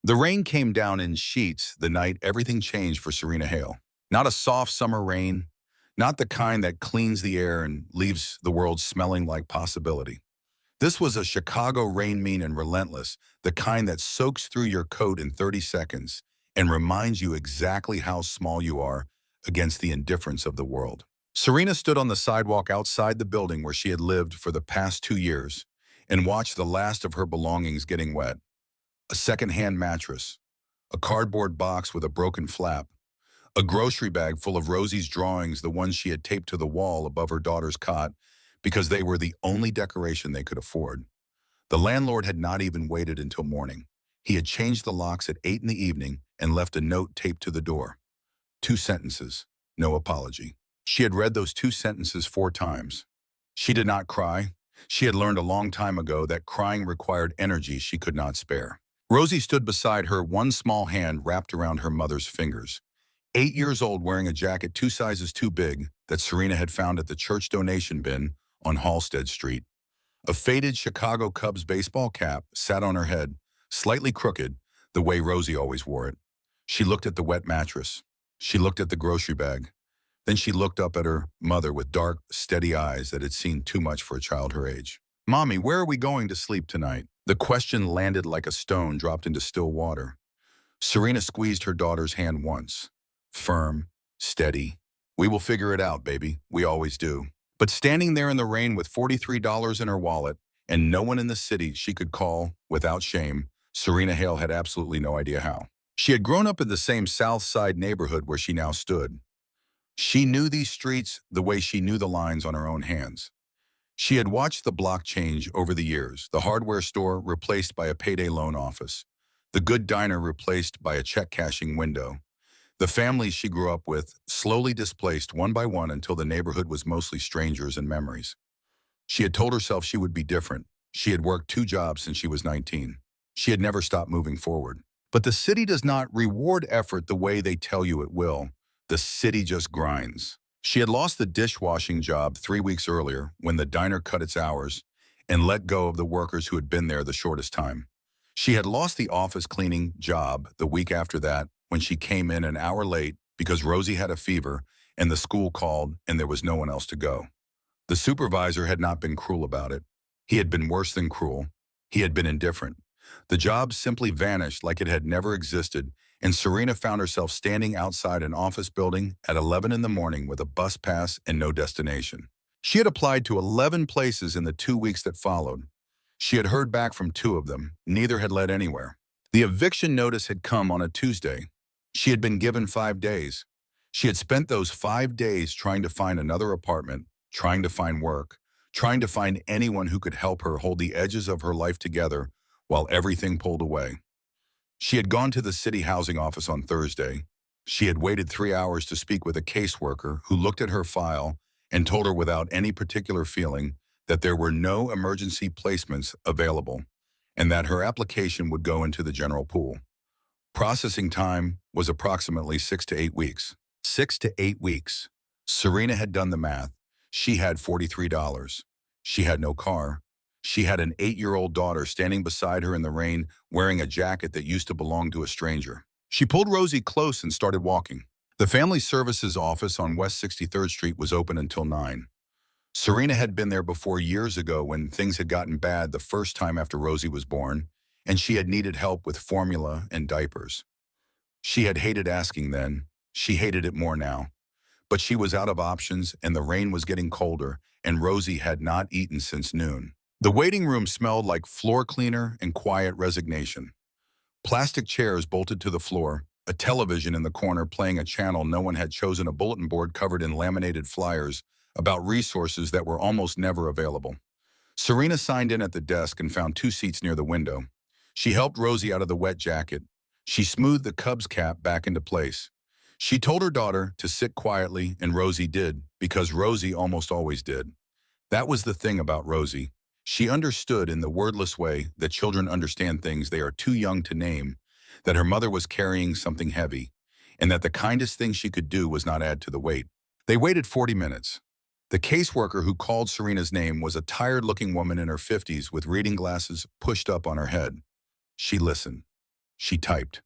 The rain came down in sheets the night everything changed for Serena Hale. Not a soft summer rain, not the kind that cleans the air and leaves the world smelling like possibility. This was a Chicago rain, mean and relentless, the kind that soaks through your coat in 30 seconds and reminds you exactly how small you are against the indifference of the world. Serena stood on the sidewalk outside the building where she had lived for the past 2 years and watched the last of her belongings getting wet. A second-hand mattress, a cardboard box with a broken flap, a grocery bag full of Rosie's drawings, the ones she had taped to the wall above her daughter's cot because they were the only decoration they could afford. The landlord had not even waited until morning. He had changed the locks at 8 in the evening and left a note taped to the door. 2 sentences, no apology. She had read those 2 sentences 4 times. She did not cry. She had learned a long time ago that crying required energy she could not spare. Rosie stood beside her, one small hand wrapped around her mother's fingers. 8 years old, wearing a jacket 2 sizes too big that Serena had found at the church donation bin on Halsted Street. A faded Chicago Cubs baseball cap sat on her head, slightly crooked, the way Rosie always wore it. She looked at the wet mattress. She looked at the grocery bag. Then she looked up at her mother with dark, steady eyes that had seen too much for a child her age. "Mommy, where are we going to sleep tonight?" The question landed like a stone dropped into still water. Serena squeezed her daughter's hand once. Firm, steady. "We will figure it out, baby. We always do." But standing there in the rain with $43 in her wallet and no one in the city she could call without shame, Serena Hale had absolutely no idea how. She had grown up in the same South Side neighborhood where she now stood. She knew these streets the way she knew the lines on her own hands. She had watched the block change over the years, the hardware store replaced by a payday loan office, the good diner replaced by a check-cashing window. The families she grew up with slowly displaced one by one until the neighborhood was mostly strangers and memories. She had told herself she would be different. She had worked 2 jobs since she was 19. She had never stopped moving forward. But the city does not reward effort the way they tell you it will. The city just grinds. She had lost the dishwashing job 3 weeks earlier when the diner cut its hours and let go of the workers who had been there the shortest time. She had lost the office cleaning job the week after that when she came in an hour late because Rosie had a fever and the school called and there was no one else to go. The supervisor had not been cruel about it. He had been worse than cruel. He had been indifferent. The job simply vanished like it had never existed, and Serena found herself standing outside an office building at 11 in the morning with a bus pass and no destination. She had applied to 11 places in the 2 weeks that followed. She had heard back from 2 of them. Neither had led anywhere. The eviction notice had come on a Tuesday. She had been given 5 days. She had spent those 5 days trying to find another apartment, trying to find work, trying to find anyone who could help her hold the edges of her life together while everything pulled away. She had gone to the city housing office on Thursday. She had waited 3 hours to speak with a caseworker who looked at her file and told her without any particular feeling that there were no emergency placements available and that her application would go into the general pool. Processing time was approximately 6 to 8 weeks. 6 to 8 weeks. Serena had done the math. She had $43. She had no car. She had an 8-year-old daughter standing beside her in the rain wearing a jacket that used to belong to a stranger. She pulled Rosie close and started walking. The Family Services office on West 63rd Street was open until 9. Serena had been there before years ago when things had gotten bad the first time after Rosie was born, and she had needed help with formula and diapers. She had hated asking then. She hated it more now. But she was out of options, and the rain was getting colder, and Rosie had not eaten since noon. The waiting room smelled like floor cleaner and quiet resignation. Plastic chairs bolted to the floor, a television in the corner playing a channel no one had chosen, a bulletin board covered in laminated flyers about resources that were almost never available. Serena signed in at the desk and found 2 seats near the window. She helped Rosie out of the wet jacket. She smoothed the Cubs cap back into place. She told her daughter to sit quietly, and Rosie did, because Rosie almost always did. That was the thing about Rosie. She understood in the wordless way that children understand things they are too young to name, that her mother was carrying something heavy, and that the kindest thing she could do was not add to the weight. They waited 40 minutes. The caseworker who called Serena's name was a tired-looking woman in her 50s with reading glasses pushed up on her head. She listened. She typed.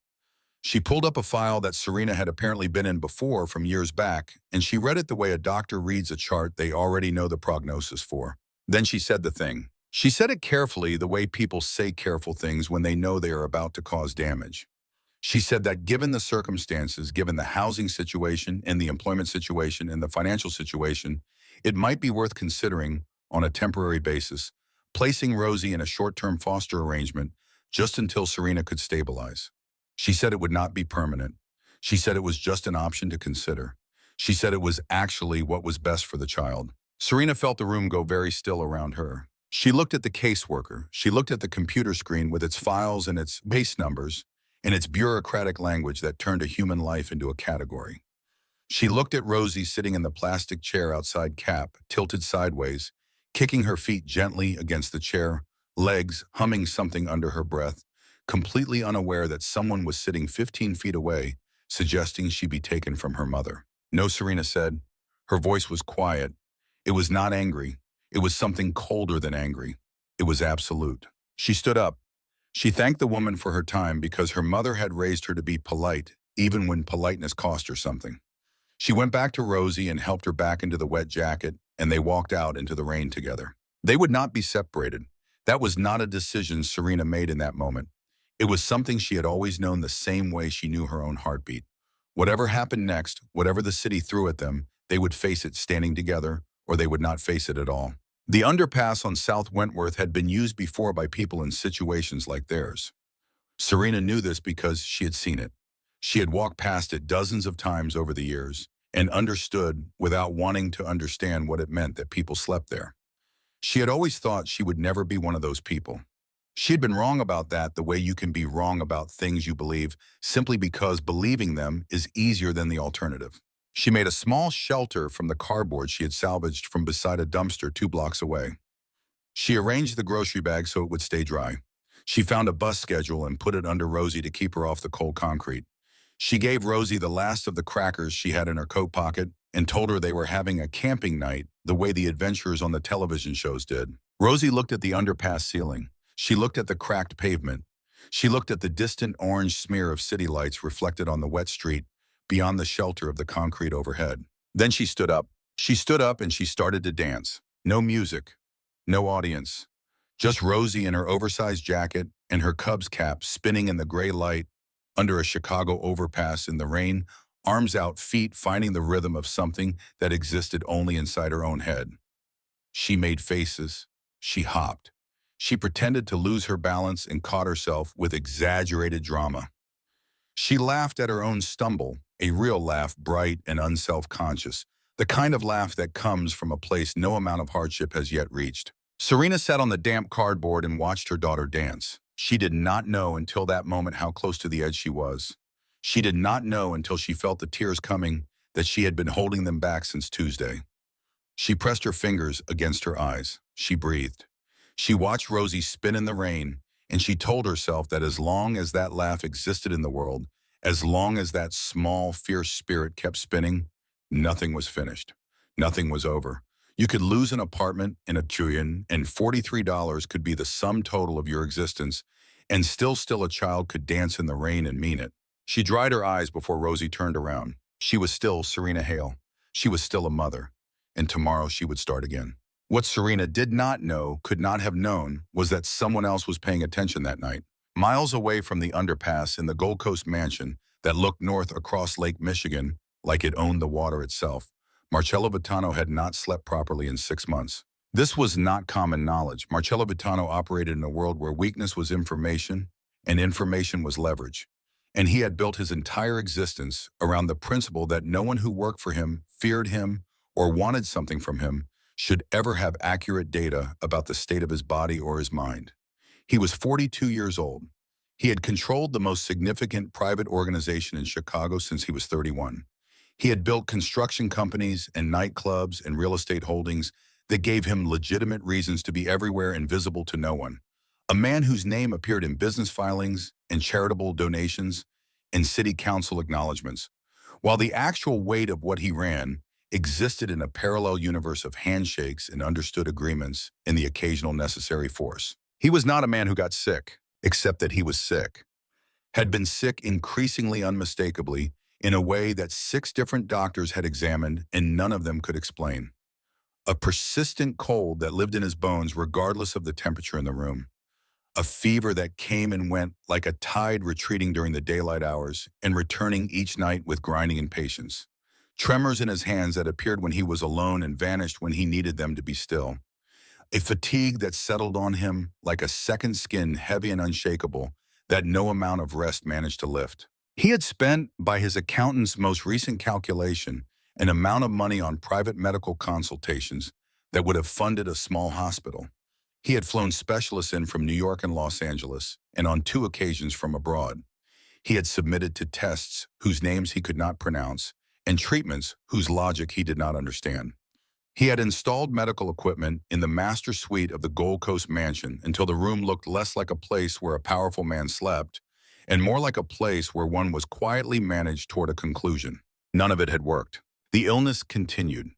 She pulled up a file that Serena had apparently been in before from years back, and she read it the way a doctor reads a chart they already know the prognosis for. Then she said the thing. She said it carefully, the way people say careful things when they know they are about to cause damage. She said that given the circumstances, given the housing situation and the employment situation and the financial situation, it might be worth considering, on a temporary basis, placing Rosie in a short-term foster arrangement just until Serena could stabilize. She said it would not be permanent. She said it was just an option to consider. She said it was actually what was best for the child. Serena felt the room go very still around her. She looked at the caseworker. She looked at the computer screen with its files and its base numbers and its bureaucratic language that turned a human life into a category. She looked at Rosie sitting in the plastic chair outside CAP, tilted sideways, kicking her feet gently against the chair, legs humming something under her breath, completely unaware that someone was sitting 15 feet away, suggesting she be taken from her mother. No, Serena said. Her voice was quiet. It was not angry. It was something colder than angry. It was absolute. She stood up. She thanked the woman for her time because her mother had raised her to be polite, even when politeness cost her something. She went back to Rosie and helped her back into the wet jacket, and they walked out into the rain together. They would not be separated. That was not a decision Serena made in that moment. It was something she had always known the same way she knew her own heartbeat. Whatever happened next, whatever the city threw at them, they would face it standing together, or they would not face it at all. The underpass on South Wentworth had been used before by people in situations like theirs. Serena knew this because she had seen it. She had walked past it dozens of times over the years and understood without wanting to understand what it meant that people slept there. She had always thought she would never be one of those people. She had been wrong about that the way you can be wrong about things you believe simply because believing them is easier than the alternative. She made a small shelter from the cardboard she had salvaged from beside a dumpster 2 blocks away. She arranged the grocery bag so it would stay dry. She found a bus schedule and put it under Rosie to keep her off the cold concrete. She gave Rosie the last of the crackers she had in her coat pocket and told her they were having a camping night the way the adventurers on the television shows did. Rosie looked at the underpass ceiling. She looked at the cracked pavement. She looked at the distant orange smear of city lights reflected on the wet street beyond the shelter of the concrete overhead. Then she stood up. She stood up and she started to dance. No music, no audience. Just Rosie in her oversized jacket and her Cubs cap spinning in the gray light under a Chicago overpass in the rain, arms out, feet finding the rhythm of something that existed only inside her own head. She made faces. She hopped. She pretended to lose her balance and caught herself with exaggerated drama. She laughed at her own stumble, a real laugh, bright and unself-conscious, the kind of laugh that comes from a place no amount of hardship has yet reached. Serena sat on the damp cardboard and watched her daughter dance. She did not know until that moment how close to the edge she was. She did not know until she felt the tears coming that she had been holding them back since Tuesday. She pressed her fingers against her eyes. She breathed. She watched Rosie spin in the rain, and she told herself that as long as that laugh existed in the world, as long as that small, fierce spirit kept spinning, nothing was finished. Nothing was over. You could lose an apartment in a trillion, and $43 could be the sum total of your existence, and still a child could dance in the rain and mean it. She dried her eyes before Rosie turned around. She was still Serena Hale. She was still a mother, and tomorrow she would start again. What Serena did not know, could not have known, was that someone else was paying attention that night. Miles away from the underpass in the Gold Coast mansion that looked north across Lake Michigan like it owned the water itself, Marcello Vitano had not slept properly in 6 months. This was not common knowledge. Marcello Vitano operated in a world where weakness was information and information was leverage. And he had built his entire existence around the principle that no one who worked for him, feared him, or wanted something from him should ever have accurate data about the state of his body or his mind. He was 42 years old. He had controlled the most significant private organization in Chicago since he was 31. He had built construction companies and nightclubs and real estate holdings that gave him legitimate reasons to be everywhere and visible to no one. A man whose name appeared in business filings and charitable donations and city council acknowledgments, while the actual weight of what he ran existed in a parallel universe of handshakes and understood agreements and the occasional necessary force. He was not a man who got sick, except that he was sick. had been sick increasingly unmistakably in a way that 6 different doctors had examined and none of them could explain. A persistent cold that lived in his bones regardless of the temperature in the room. A fever that came and went like a tide retreating during the daylight hours and returning each night with grinding impatience. Tremors in his hands that appeared when he was alone and vanished when he needed them to be still. A fatigue that settled on him like a second skin, heavy and unshakable, that no amount of rest managed to lift. He had spent, by his accountant's most recent calculation, an amount of money on private medical consultations that would have funded a small hospital. He had flown specialists in from New York and Los Angeles, and on 2 occasions from abroad. He had submitted to tests whose names he could not pronounce, and treatments whose logic he did not understand. He had installed medical equipment in the master suite of the Gold Coast mansion until the room looked less like a place where a powerful man slept and more like a place where one was quietly managed toward a conclusion. None of it had worked. The illness continued,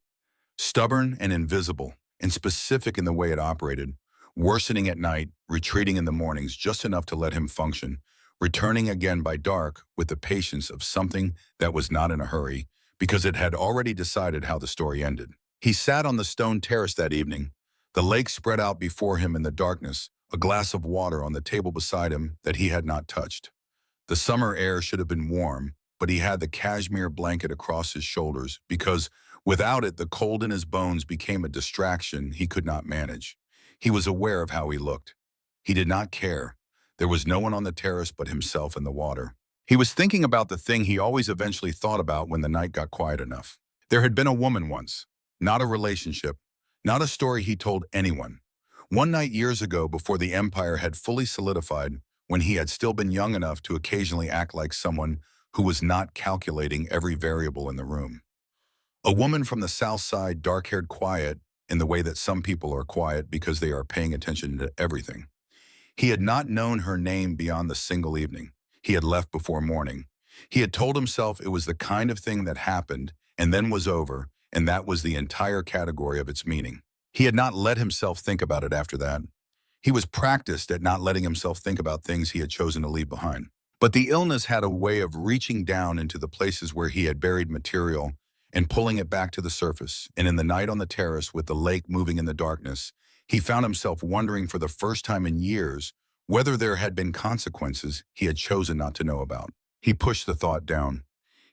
stubborn and invisible and specific in the way it operated, worsening at night, retreating in the mornings just enough to let him function, returning again by dark with the patience of something that was not in a hurry because it had already decided how the story ended. He sat on the stone terrace that evening, the lake spread out before him in the darkness, a glass of water on the table beside him that he had not touched. The summer air should have been warm, but he had the cashmere blanket across his shoulders because without it the cold in his bones became a distraction he could not manage. He was aware of how he looked. He did not care. There was no one on the terrace but himself and the water. He was thinking about the thing he always eventually thought about when the night got quiet enough. There had been a woman once. Not a relationship, not a story he told anyone. One night years ago, before the empire had fully solidified, when he had still been young enough to occasionally act like someone who was not calculating every variable in the room. A woman from the South Side, dark-haired, quiet, in the way that some people are quiet because they are paying attention to everything. He had not known her name beyond the single evening. He had left before morning. He had told himself it was the kind of thing that happened and then was over, and that was the entire category of its meaning. He had not let himself think about it after that. He was practiced at not letting himself think about things he had chosen to leave behind. But the illness had a way of reaching down into the places where he had buried material and pulling it back to the surface. And in the night on the terrace with the lake moving in the darkness, he found himself wondering for the first time in years whether there had been consequences he had chosen not to know about. He pushed the thought down.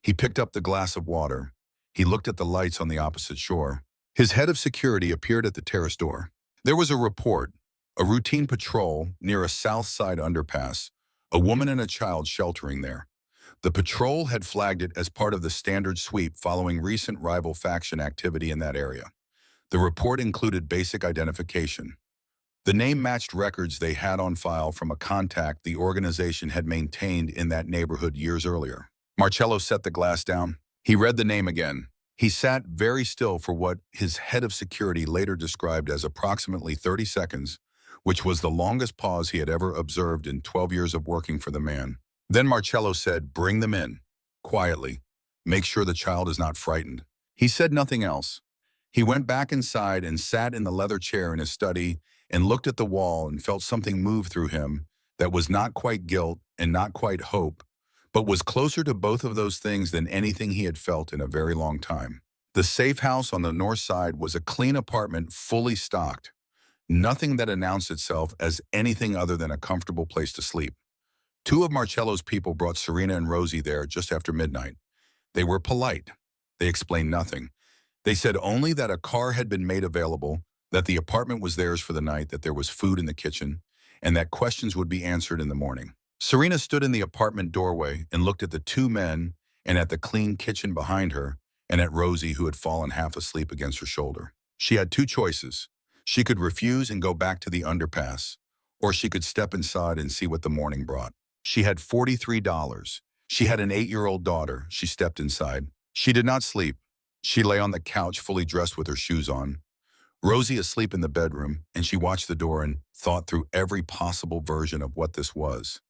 He picked up the glass of water. He looked at the lights on the opposite shore. His head of security appeared at the terrace door. There was a report, a routine patrol near a south side underpass, a woman and a child sheltering there. The patrol had flagged it as part of the standard sweep following recent rival faction activity in that area. The report included basic identification. The name matched records they had on file from a contact the organization had maintained in that neighborhood years earlier. Marcello set the glass down. He read the name again. He sat very still for what his head of security later described as approximately 30 seconds, which was the longest pause he had ever observed in 12 years of working for the man. Then Marcello said, "Bring them in." Quietly. "Make sure the child is not frightened." He said nothing else. He went back inside and sat in the leather chair in his study and looked at the wall and felt something move through him that was not quite guilt and not quite hope, but was closer to both of those things than anything he had felt in a very long time. The safe house on the north side was a clean apartment fully stocked. Nothing that announced itself as anything other than a comfortable place to sleep. 2 of Marcello's people brought Serena and Rosie there just after midnight. They were polite. They explained nothing. They said only that a car had been made available, that the apartment was theirs for the night, that there was food in the kitchen, and that questions would be answered in the morning. Serena stood in the apartment doorway and looked at the 2 men and at the clean kitchen behind her and at Rosie, who had fallen half asleep against her shoulder. She had 2 choices. She could refuse and go back to the underpass, or she could step inside and see what the morning brought. She had $43. She had an 8-year-old daughter. She stepped inside. She did not sleep. She lay on the couch fully dressed with her shoes on. Rosie asleep in the bedroom, and she watched the door and thought through every possible version of what this was.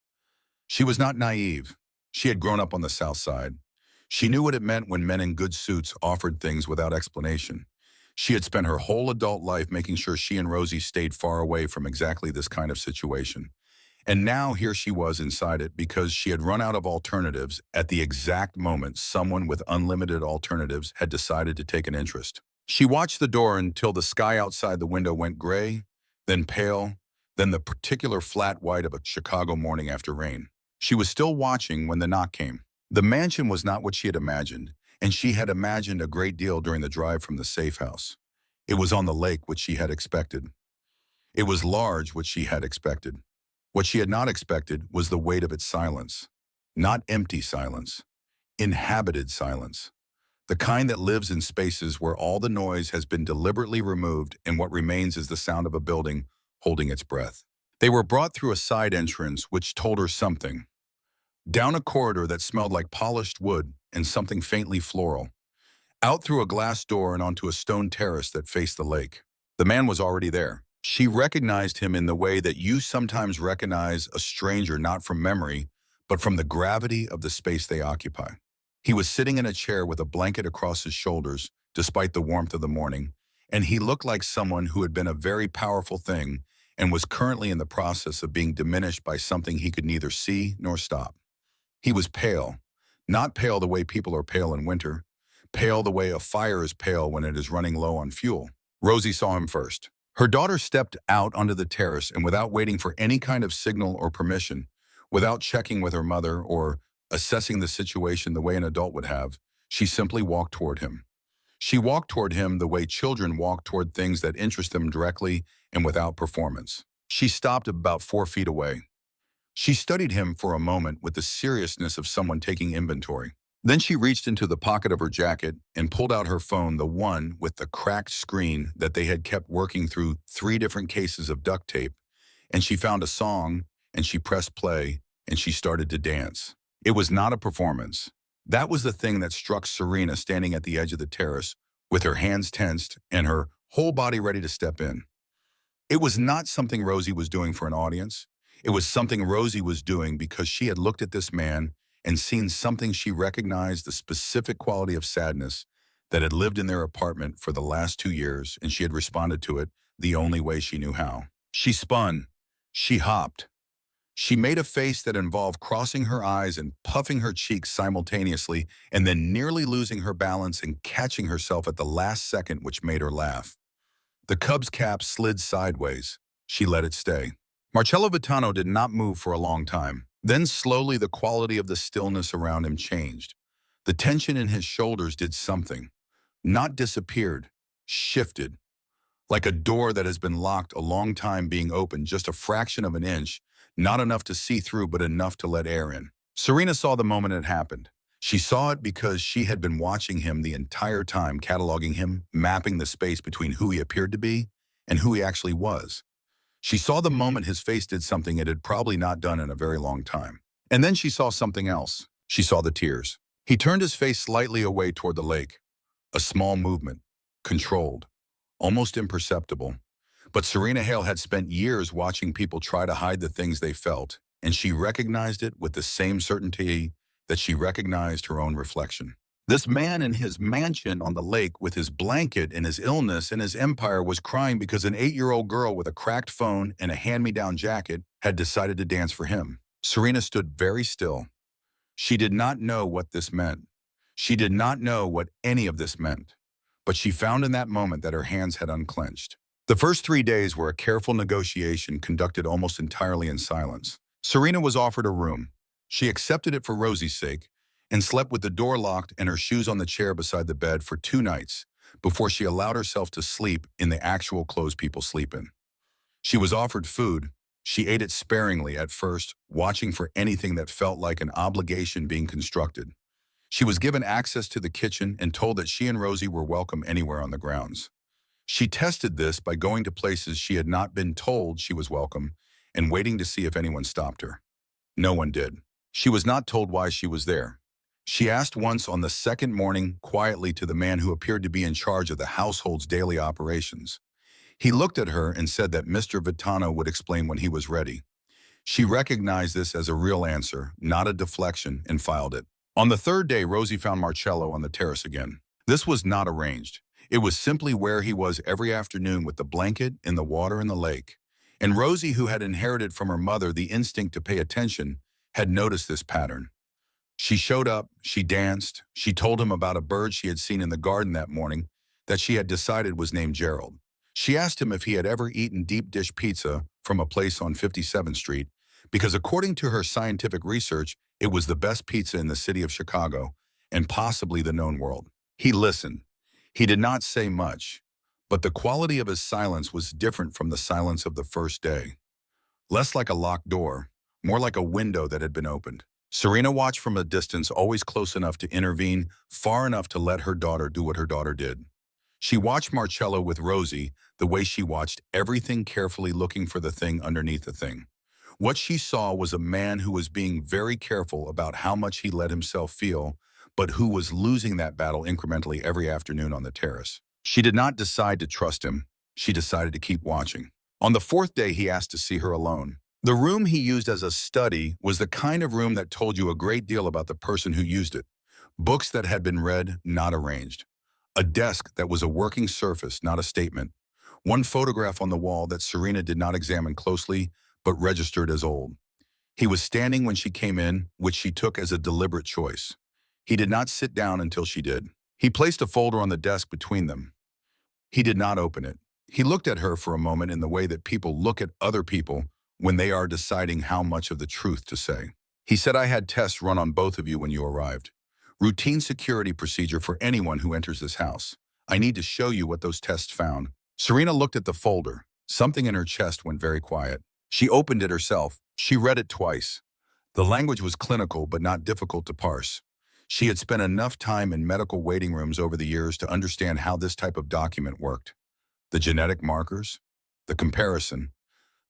She was not naive. She had grown up on the South Side. She knew what it meant when men in good suits offered things without explanation. She had spent her whole adult life making sure she and Rosie stayed far away from exactly this kind of situation. And now here she was inside it because she had run out of alternatives at the exact moment someone with unlimited alternatives had decided to take an interest. She watched the door until the sky outside the window went gray, then pale, then the particular flat white of a Chicago morning after rain. She was still watching when the knock came. The mansion was not what she had imagined, and she had imagined a great deal during the drive from the safe house. It was on the lake, which she had expected. It was large, which she had expected. What she had not expected was the weight of its silence. Not empty silence, inhabited silence. The kind that lives in spaces where all the noise has been deliberately removed and what remains is the sound of a building holding its breath. They were brought through a side entrance which told her something. Down a corridor that smelled like polished wood and something faintly floral. Out through a glass door and onto a stone terrace that faced the lake. The man was already there. She recognized him in the way that you sometimes recognize a stranger not from memory, but from the gravity of the space they occupy. He was sitting in a chair with a blanket across his shoulders, despite the warmth of the morning, and he looked like someone who had been a very powerful thing and was currently in the process of being diminished by something he could neither see nor stop. He was pale, not pale the way people are pale in winter, pale the way a fire is pale when it is running low on fuel. Rosie saw him first. Her daughter stepped out onto the terrace and without waiting for any kind of signal or permission, without checking with her mother or assessing the situation the way an adult would have, she simply walked toward him. She walked toward him the way children walk toward things that interest them directly and without performance. She stopped about 4 feet away. She studied him for a moment with the seriousness of someone taking inventory. Then she reached into the pocket of her jacket and pulled out her phone, the one with the cracked screen that they had kept working through 3 different cases of duct tape, and she found a song, and she pressed play, and she started to dance. It was not a performance. That was the thing that struck Serena standing at the edge of the terrace, with her hands tensed and her whole body ready to step in. It was not something Rosie was doing for an audience. It was something Rosie was doing because she had looked at this man and seen something she recognized, the specific quality of sadness that had lived in their apartment for the last 2 years, and she had responded to it the only way she knew how. She spun. She hopped. She made a face that involved crossing her eyes and puffing her cheeks simultaneously, and then nearly losing her balance and catching herself at the last second, which made her laugh. The Cubs cap slid sideways. She let it stay. Marcello Vitano did not move for a long time. Then slowly the quality of the stillness around him changed. The tension in his shoulders did something. Not disappeared, shifted. Like a door that has been locked a long time being opened just a fraction of an inch, not enough to see through but enough to let air in. Serena saw the moment it happened. She saw it because she had been watching him the entire time, cataloging him, mapping the space between who he appeared to be and who he actually was. She saw the moment his face did something it had probably not done in a very long time. And then she saw something else. She saw the tears. He turned his face slightly away toward the lake. A small movement, controlled, almost imperceptible. But Serena Hale had spent years watching people try to hide the things they felt, and she recognized it with the same certainty that she recognized her own reflection. This man in his mansion on the lake with his blanket and his illness and his empire was crying because an 8-year-old girl with a cracked phone and a hand-me-down jacket had decided to dance for him. Serena stood very still. She did not know what this meant. She did not know what any of this meant. But she found in that moment that her hands had unclenched. The first 3 days were a careful negotiation conducted almost entirely in silence. Serena was offered a room. She accepted it for Rosie's sake, and slept with the door locked and her shoes on the chair beside the bed for 2 nights before she allowed herself to sleep in the actual clothes people sleep in. She was offered food. She ate it sparingly at first, watching for anything that felt like an obligation being constructed. She was given access to the kitchen and told that she and Rosie were welcome anywhere on the grounds. She tested this by going to places she had not been told she was welcome and waiting to see if anyone stopped her. No one did. She was not told why she was there. She asked once on the second morning quietly to the man who appeared to be in charge of the household's daily operations. He looked at her and said that Mr. Vitano would explain when he was ready. She recognized this as a real answer, not a deflection, and filed it. On the 3rd day, Rosie found Marcello on the terrace again. This was not arranged. It was simply where he was every afternoon with the blanket in the water in the lake. And Rosie, who had inherited from her mother the instinct to pay attention, had noticed this pattern. She showed up, she danced, she told him about a bird she had seen in the garden that morning that she had decided was named Gerald. She asked him if he had ever eaten deep dish pizza from a place on 57th Street, because according to her scientific research, it was the best pizza in the city of Chicago and possibly the known world. He listened. He did not say much, but the quality of his silence was different from the silence of the first day. Less like a locked door, more like a window that had been opened. Serena watched from a distance, always close enough to intervene, far enough to let her daughter do what her daughter did. She watched Marcello with Rosie the way she watched everything, carefully looking for the thing underneath the thing. What she saw was a man who was being very careful about how much he let himself feel, but who was losing that battle incrementally every afternoon on the terrace. She did not decide to trust him. She decided to keep watching. On the fourth day, he asked to see her alone. The room he used as a study was the kind of room that told you a great deal about the person who used it. Books that had been read, not arranged. A desk that was a working surface, not a statement. One photograph on the wall that Serena did not examine closely, but registered as old. He was standing when she came in, which she took as a deliberate choice. He did not sit down until she did. He placed a folder on the desk between them. He did not open it. He looked at her for a moment in the way that people look at other people when they are deciding how much of the truth to say. He said, "I had tests run on both of you when you arrived. Routine security procedure for anyone who enters this house. I need to show you what those tests found." Serena looked at the folder. Something in her chest went very quiet. She opened it herself. She read it twice. The language was clinical but not difficult to parse. She had spent enough time in medical waiting rooms over the years to understand how this type of document worked. The genetic markers, the comparison,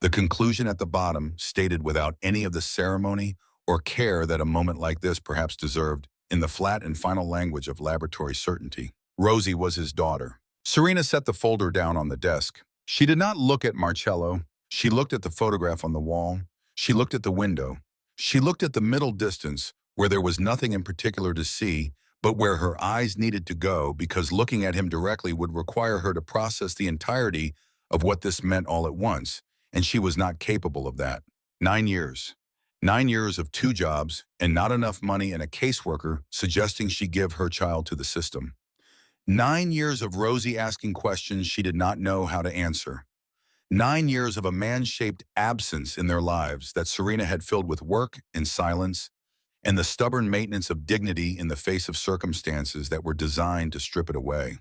the conclusion at the bottom stated without any of the ceremony or care that a moment like this perhaps deserved, in the flat and final language of laboratory certainty. Rosie was his daughter. Serena set the folder down on the desk. She did not look at Marcello. She looked at the photograph on the wall. She looked at the window. She looked at the middle distance, where there was nothing in particular to see, but where her eyes needed to go, because looking at him directly would require her to process the entirety of what this meant all at once, and she was not capable of that. 9 years. 9 years of 2 jobs and not enough money, and a caseworker suggesting she give her child to the system. 9 years of Rosie asking questions she did not know how to answer. 9 years of a man-shaped absence in their lives that Serena had filled with work and silence, and the stubborn maintenance of dignity in the face of circumstances that were designed to strip it away.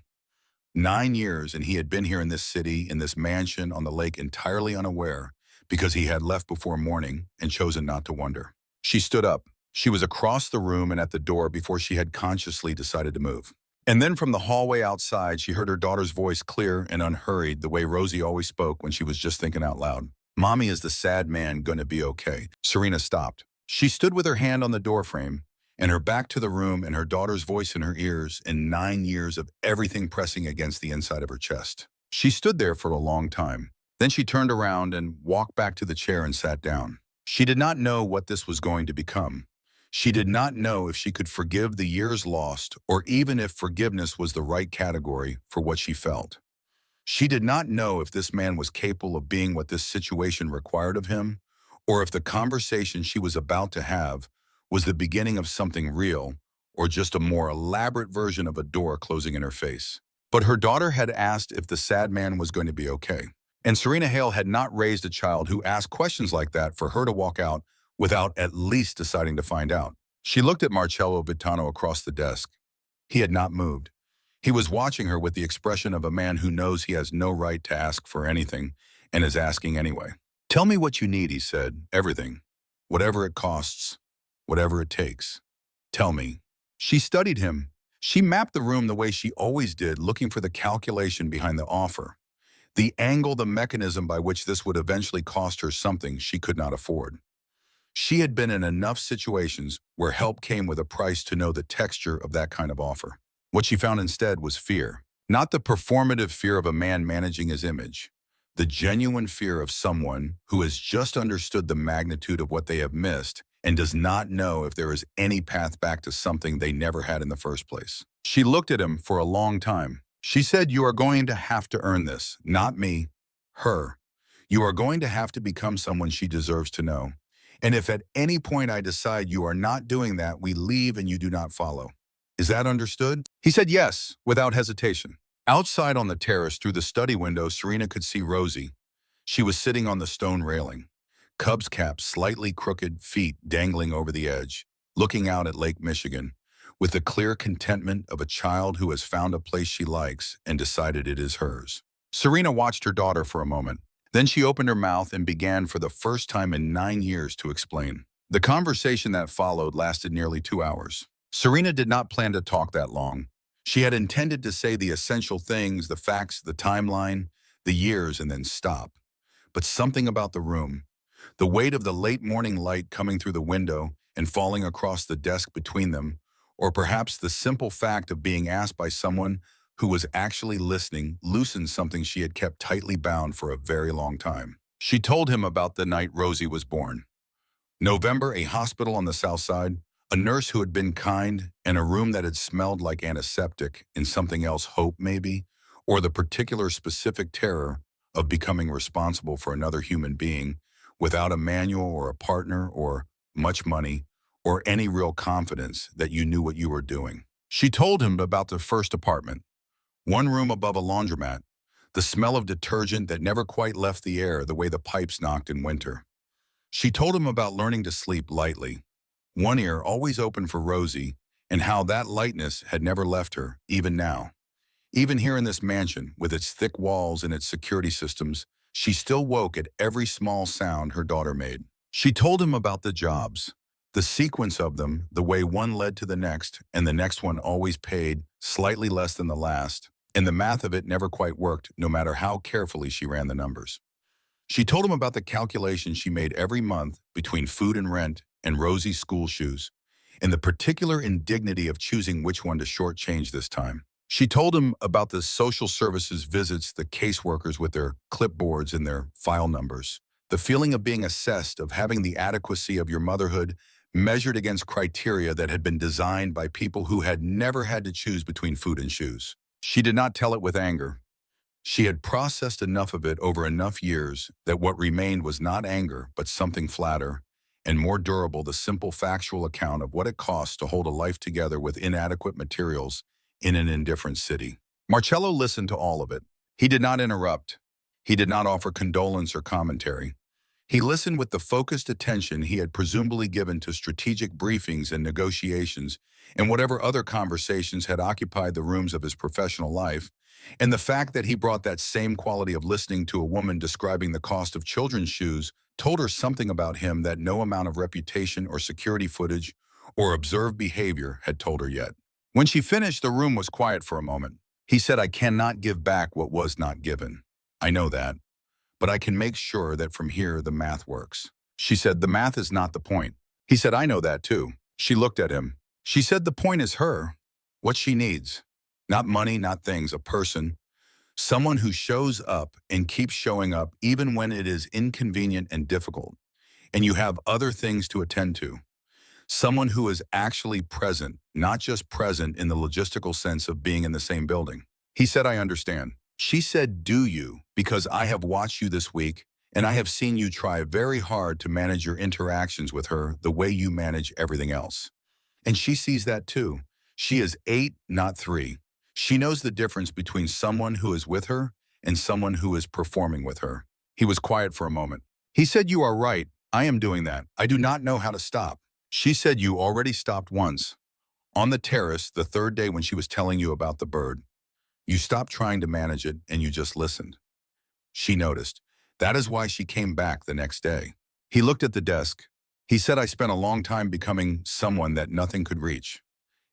9 years, and he had been here in this city, in this mansion on the lake, entirely unaware, because he had left before morning and chosen not to wonder. She stood up. She was across the room and at the door before she had consciously decided to move. And then from the hallway outside, she heard her daughter's voice, clear and unhurried, the way Rosie always spoke when she was just thinking out loud. "Mommy, is the sad man gonna be okay?" Serena stopped. She stood with her hand on the doorframe and her back to the room and her daughter's voice in her ears, and 9 years of everything pressing against the inside of her chest. She stood there for a long time. Then she turned around and walked back to the chair and sat down. She did not know what this was going to become. She did not know if she could forgive the years lost, or even if forgiveness was the right category for what she felt. She did not know if this man was capable of being what this situation required of him, or if the conversation she was about to have was the beginning of something real, or just a more elaborate version of a door closing in her face. But her daughter had asked if the sad man was going to be okay. And Serena Hale had not raised a child who asked questions like that for her to walk out without at least deciding to find out. She looked at Marcello Vitano across the desk. He had not moved. He was watching her with the expression of a man who knows he has no right to ask for anything and is asking anyway. "Tell me what you need," he said. "Everything. Whatever it costs. Whatever it takes. Tell me." She studied him. She mapped the room the way she always did, looking for the calculation behind the offer. The angle, the mechanism by which this would eventually cost her something she could not afford. She had been in enough situations where help came with a price to know the texture of that kind of offer. What she found instead was fear. Not the performative fear of a man managing his image. The genuine fear of someone who has just understood the magnitude of what they have missed and does not know if there is any path back to something they never had in the first place. She looked at him for a long time. She said, "You are going to have to earn this. Not me. Her. You are going to have to become someone she deserves to know. And if at any point I decide you are not doing that, we leave and you do not follow. Is that understood? He said yes, without hesitation. Outside on the terrace through the study window, Serena could see Rosie. She was sitting on the stone railing, Cubs cap slightly crooked, feet dangling over the edge, looking out at Lake Michigan, with the clear contentment of a child who has found a place she likes and decided it is hers. Serena watched her daughter for a moment. Then she opened her mouth and began for the first time in 9 years to explain. The conversation that followed lasted nearly 2 hours. Serena did not plan to talk that long. She had intended to say the essential things, the facts, the timeline, the years, and then stop. But something about the room, the weight of the late morning light coming through the window and falling across the desk between them, or perhaps the simple fact of being asked by someone who was actually listening, loosened something she had kept tightly bound for a very long time. She told him about the night Rosie was born. November, a hospital on the south side, a nurse who had been kind, and a room that had smelled like antiseptic and something else, hope maybe, or the particular specific terror of becoming responsible for another human being without a manual or a partner or much money or any real confidence that you knew what you were doing. She told him about the first apartment, one room above a laundromat, the smell of detergent that never quite left the air the way the pipes knocked in winter. She told him about learning to sleep lightly, one ear always open for Rosie, and how that lightness had never left her, even now. Even here in this mansion, with its thick walls and its security systems, she still woke at every small sound her daughter made. She told him about the jobs, the sequence of them, the way one led to the next, and the next one always paid slightly less than the last, and the math of it never quite worked, no matter how carefully she ran the numbers. She told him about the calculations she made every month between food and rent and Rosie's school shoes, and the particular indignity of choosing which one to shortchange this time. She told him about the social services visits, the caseworkers with their clipboards and their file numbers, the feeling of being assessed, of having the adequacy of your motherhood measured against criteria that had been designed by people who had never had to choose between food and shoes. She did not tell it with anger. She had processed enough of it over enough years that what remained was not anger, but something flatter and more durable, the simple factual account of what it costs to hold a life together with inadequate materials in an indifferent city. Marcello listened to all of it. He did not interrupt. He did not offer condolence or commentary. He listened with the focused attention he had presumably given to strategic briefings and negotiations and whatever other conversations had occupied the rooms of his professional life, and the fact that he brought that same quality of listening to a woman describing the cost of children's shoes told her something about him that no amount of reputation or security footage or observed behavior had told her yet. When she finished, the room was quiet for a moment. He said, "I cannot give back what was not given. I know that, but I can make sure that from here the math works." She said, "The math is not the point." He said, "I know that too." She looked at him. She said, "The point is her, what she needs. Not money, not things, a person. Someone who shows up and keeps showing up even when it is inconvenient and difficult, and you have other things to attend to. Someone who is actually present, not just present in the logistical sense of being in the same building." He said, "I understand." She said, "Do you? Because I have watched you this week, and I have seen you try very hard to manage your interactions with her the way you manage everything else. And she sees that too. She is 8, not 3. She knows the difference between someone who is with her and someone who is performing with her." He was quiet for a moment. He said, "You are right. I am doing that. I do not know how to stop." She said, "You already stopped once. On the terrace, the third day when she was telling you about the bird. You stopped trying to manage it and you just listened." She noticed. That is why she came back the next day. He looked at the desk. He said, "I spent a long time becoming someone that nothing could reach.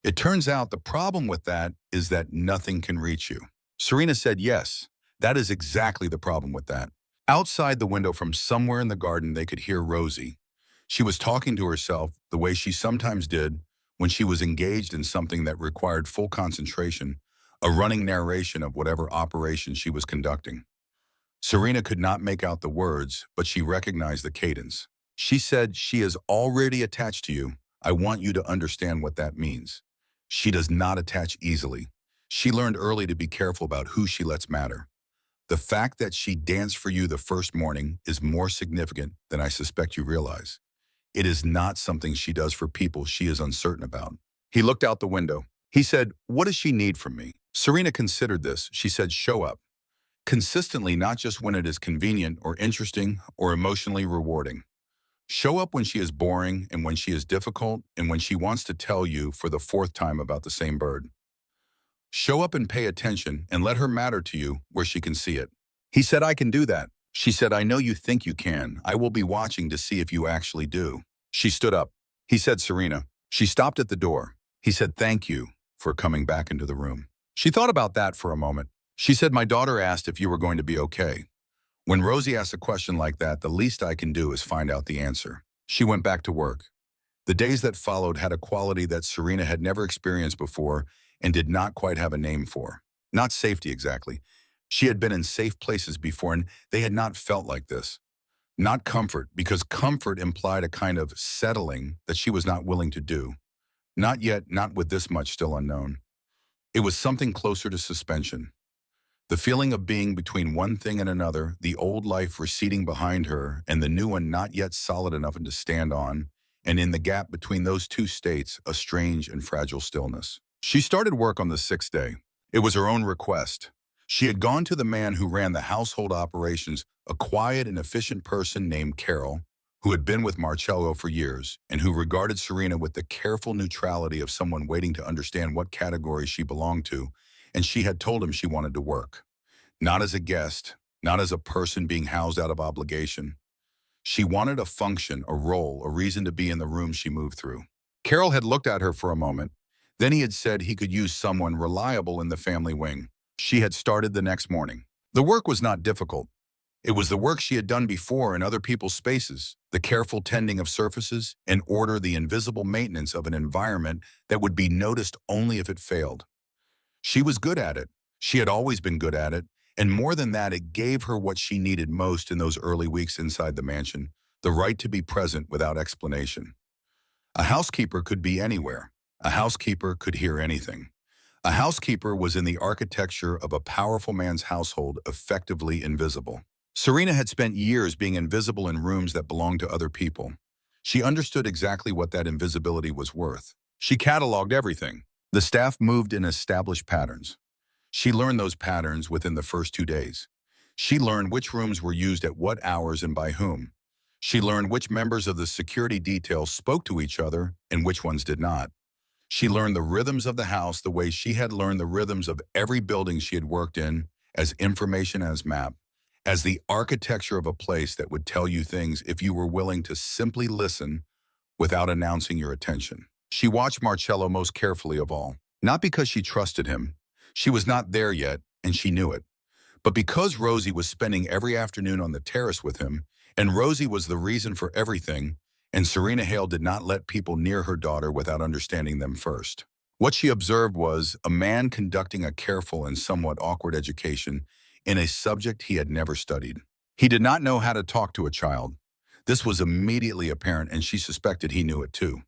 It turns out the problem with that is that nothing can reach you." Serena said, "Yes, that is exactly the problem with that." Outside the window from somewhere in the garden, they could hear Rosie. She was talking to herself the way she sometimes did when she was engaged in something that required full concentration, a running narration of whatever operation she was conducting. Serena could not make out the words, but she recognized the cadence. She said, "She is already attached to you. I want you to understand what that means. She does not attach easily. She learned early to be careful about who she lets matter. The fact that she danced for you the first morning is more significant than I suspect you realize. It is not something she does for people she is uncertain about." He looked out the window. He said, "What does she need from me?" Serena considered this. She said, "Show up. Consistently, not just when it is convenient or interesting or emotionally rewarding. Show up when she is boring and when she is difficult and when she wants to tell you for the fourth time about the same bird. Show up and pay attention and let her matter to you where she can see it." He said, "I can do that." She said, "I know you think you can. I will be watching to see if you actually do." She stood up. He said, "Serena." She stopped at the door. He said, "Thank you for coming back into the room." She thought about that for a moment. She said, "My daughter asked if you were going to be okay. When Rosie asks a question like that, the least I can do is find out the answer." She went back to work. The days that followed had a quality that Serena had never experienced before and did not quite have a name for. Not safety exactly. She had been in safe places before and they had not felt like this. Not comfort, because comfort implied a kind of settling that she was not willing to do. Not yet, not with this much still unknown. It was something closer to suspension. The feeling of being between one thing and another, the old life receding behind her and the new one not yet solid enough to stand on, and in the gap between those two states, a strange and fragile stillness. She started work on the sixth day. It was her own request. She had gone to the man who ran the household operations, a quiet and efficient person named Carol, who had been with Marcello for years and who regarded Serena with the careful neutrality of someone waiting to understand what category she belonged to, and she had told him she wanted to work. Not as a guest, not as a person being housed out of obligation. She wanted a function, a role, a reason to be in the room she moved through. Carol had looked at her for a moment. Then he had said he could use someone reliable in the family wing. She had started the next morning. The work was not difficult. It was the work she had done before in other people's spaces, the careful tending of surfaces, and order, the invisible maintenance of an environment that would be noticed only if it failed. She was good at it. She had always been good at it. And more than that, it gave her what she needed most in those early weeks inside the mansion, the right to be present without explanation. A housekeeper could be anywhere. A housekeeper could hear anything. A housekeeper was in the architecture of a powerful man's household, effectively invisible. Serena had spent years being invisible in rooms that belonged to other people. She understood exactly what that invisibility was worth. She cataloged everything. The staff moved in established patterns. She learned those patterns within the first 2 days. She learned which rooms were used at what hours and by whom. She learned which members of the security detail spoke to each other and which ones did not. She learned the rhythms of the house the way she had learned the rhythms of every building she had worked in, as information as map, as the architecture of a place that would tell you things if you were willing to simply listen without announcing your attention. She watched Marcello most carefully of all, not because she trusted him. She was not there yet, and she knew it. But because Rosie was spending every afternoon on the terrace with him, and Rosie was the reason for everything, and Serena Hale did not let people near her daughter without understanding them first. What she observed was a man conducting a careful and somewhat awkward education in a subject he had never studied. He did not know how to talk to a child. This was immediately apparent, and she suspected he knew it too.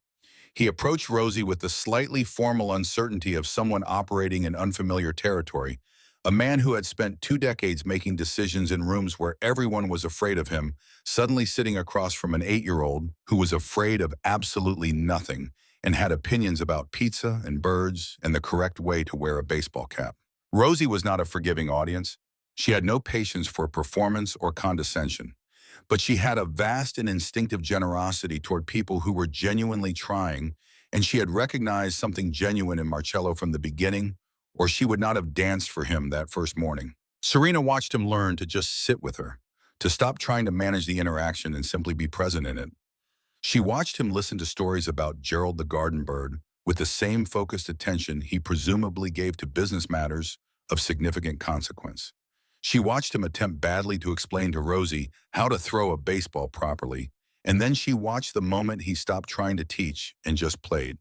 He approached Rosie with the slightly formal uncertainty of someone operating in unfamiliar territory, a man who had spent 2 decades making decisions in rooms where everyone was afraid of him, suddenly sitting across from an 8-year-old who was afraid of absolutely nothing and had opinions about pizza and birds and the correct way to wear a baseball cap. Rosie was not a forgiving audience. She had no patience for performance or condescension. But she had a vast and instinctive generosity toward people who were genuinely trying, and she had recognized something genuine in Marcello from the beginning, or she would not have danced for him that first morning. Serena watched him learn to just sit with her, to stop trying to manage the interaction and simply be present in it. She watched him listen to stories about Gerald the garden bird with the same focused attention he presumably gave to business matters of significant consequence. She watched him attempt badly to explain to Rosie how to throw a baseball properly, and then she watched the moment he stopped trying to teach and just played.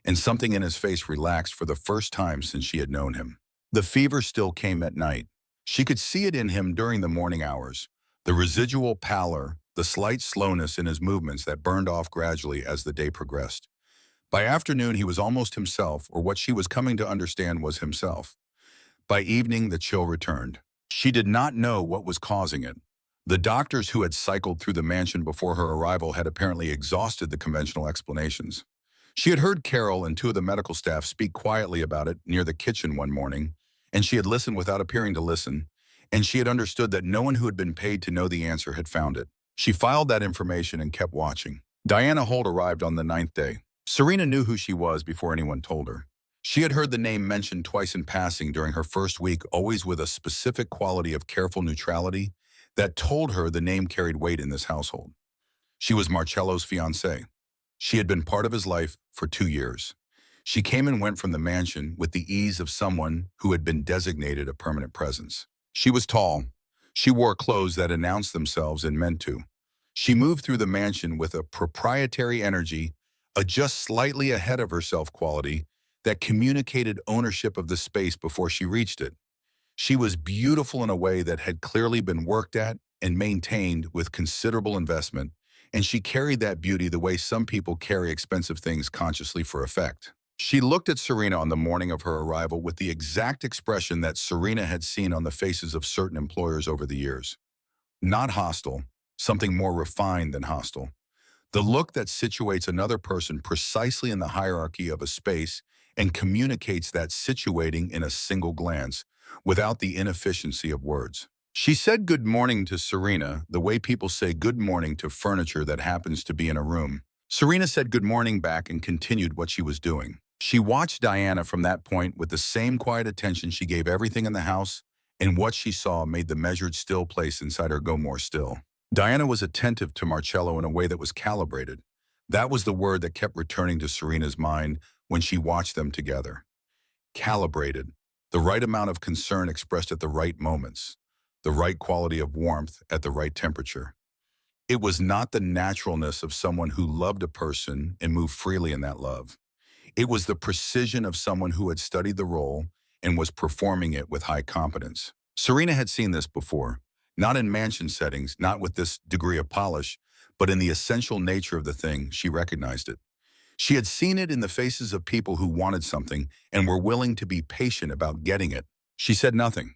And something in his face relaxed for the first time since she had known him. The fever still came at night. She could see it in him during the morning hours, the residual pallor, the slight slowness in his movements that burned off gradually as the day progressed. By afternoon, he was almost himself, or what she was coming to understand was himself. By evening, the chill returned. She did not know what was causing it. The doctors who had cycled through the mansion before her arrival had apparently exhausted the conventional explanations. She had heard Carol and two of the medical staff speak quietly about it near the kitchen one morning, and she had listened without appearing to listen, and she had understood that no one who had been paid to know the answer had found it. She filed that information and kept watching. Diana Holt arrived on the ninth day. Serena knew who she was before anyone told her. She had heard the name mentioned twice in passing during her first week, always with a specific quality of careful neutrality that told her the name carried weight in this household. She was Marcello's fiancée. She had been part of his life for 2 years. She came and went from the mansion with the ease of someone who had been designated a permanent presence. She was tall. She wore clothes that announced themselves and meant to. She moved through the mansion with a proprietary energy, a just slightly ahead of herself quality that communicated ownership of the space before she reached it. She was beautiful in a way that had clearly been worked at and maintained with considerable investment, and she carried that beauty the way some people carry expensive things consciously for effect. She looked at Serena on the morning of her arrival with the exact expression that Serena had seen on the faces of certain employers over the years. Not hostile, something more refined than hostile. The look that situates another person precisely in the hierarchy of a space and communicates that situating in a single glance, without the inefficiency of words. She said good morning to Serena the way people say good morning to furniture that happens to be in a room. Serena said good morning back and continued what she was doing. She watched Diana from that point with the same quiet attention she gave everything in the house, and what she saw made the measured still place inside her go more still. Diana was attentive to Marcello in a way that was calibrated. That was the word that kept returning to Serena's mind when she watched them together. Calibrated. The right amount of concern expressed at the right moments. The right quality of warmth at the right temperature. It was not the naturalness of someone who loved a person and moved freely in that love. It was the precision of someone who had studied the role and was performing it with high competence. Serena had seen this before, not in mansion settings, not with this degree of polish, but in the essential nature of the thing. She recognized it. She had seen it in the faces of people who wanted something and were willing to be patient about getting it. She said nothing.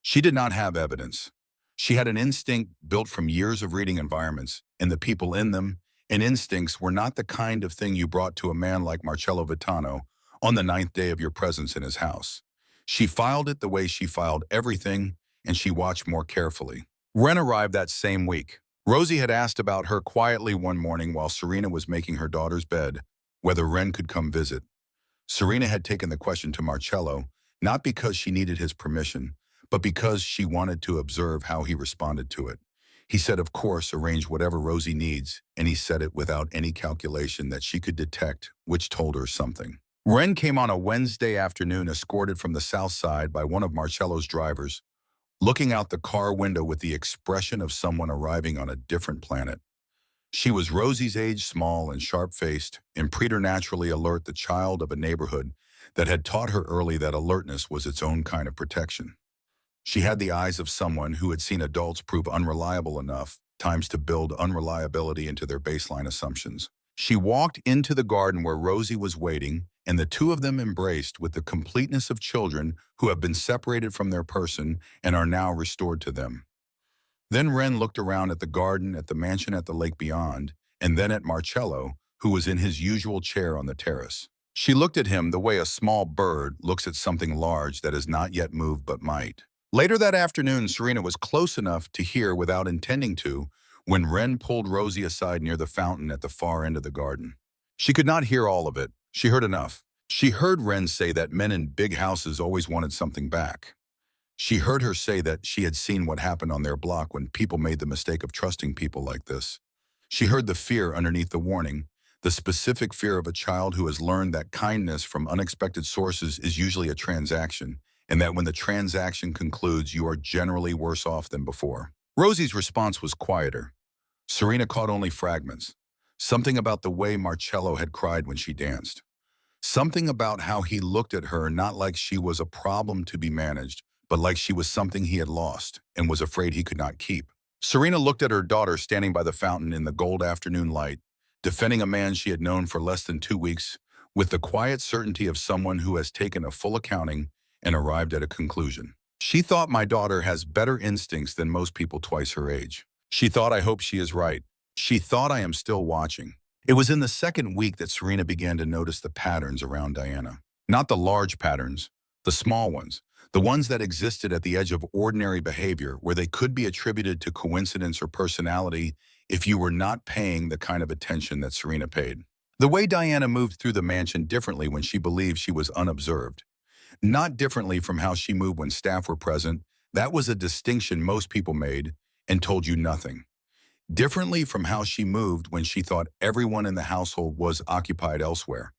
She did not have evidence. She had an instinct built from years of reading environments and the people in them, and instincts were not the kind of thing you brought to a man like Marcello Vitano on the ninth day of your presence in his house. She filed it the way she filed everything, and she watched more carefully. Ren arrived that same week. Rosie had asked about her quietly one morning while Serena was making her daughter's bed, whether Ren could come visit. Serena had taken the question to Marcello, not because she needed his permission, but because she wanted to observe how he responded to it. He said, of course, arrange whatever Rosie needs, and he said it without any calculation that she could detect, which told her something. Ren came on a Wednesday afternoon escorted from the south side by one of Marcello's drivers, looking out the car window with the expression of someone arriving on a different planet. She was Rosie's age, small and sharp-faced, and preternaturally alert, the child of a neighborhood that had taught her early that alertness was its own kind of protection. She had the eyes of someone who had seen adults prove unreliable enough times to build unreliability into their baseline assumptions. She walked into the garden where Rosie was waiting, and the two of them embraced with the completeness of children who have been separated from their person and are now restored to them. Then Ren looked around at the garden, at the mansion at the lake beyond, and then at Marcello, who was in his usual chair on the terrace. She looked at him the way a small bird looks at something large that has not yet moved but might. Later that afternoon, Serena was close enough to hear without intending to when Ren pulled Rosie aside near the fountain at the far end of the garden. She could not hear all of it. She heard enough. She heard Ren say that men in big houses always wanted something back. She heard her say that she had seen what happened on their block when people made the mistake of trusting people like this. She heard the fear underneath the warning, the specific fear of a child who has learned that kindness from unexpected sources is usually a transaction, and that when the transaction concludes, you are generally worse off than before. Rosie's response was quieter. Serena caught only fragments. Something about the way Marcello had cried when she danced. Something about how he looked at her not like she was a problem to be managed, but like she was something he had lost and was afraid he could not keep. Serena looked at her daughter standing by the fountain in the gold afternoon light, defending a man she had known for less than 2 weeks, with the quiet certainty of someone who has taken a full accounting and arrived at a conclusion. She thought my daughter has better instincts than most people twice her age. She thought I hope she is right. She thought I am still watching. It was in the second week that Serena began to notice the patterns around Diana. Not the large patterns, the small ones. The ones that existed at the edge of ordinary behavior where they could be attributed to coincidence or personality if you were not paying the kind of attention that Serena paid. The way Diana moved through the mansion differently when she believed she was unobserved. Not differently from how she moved when staff were present. That was a distinction most people made and told you nothing. Differently from how she moved when she thought everyone in the household was occupied elsewhere.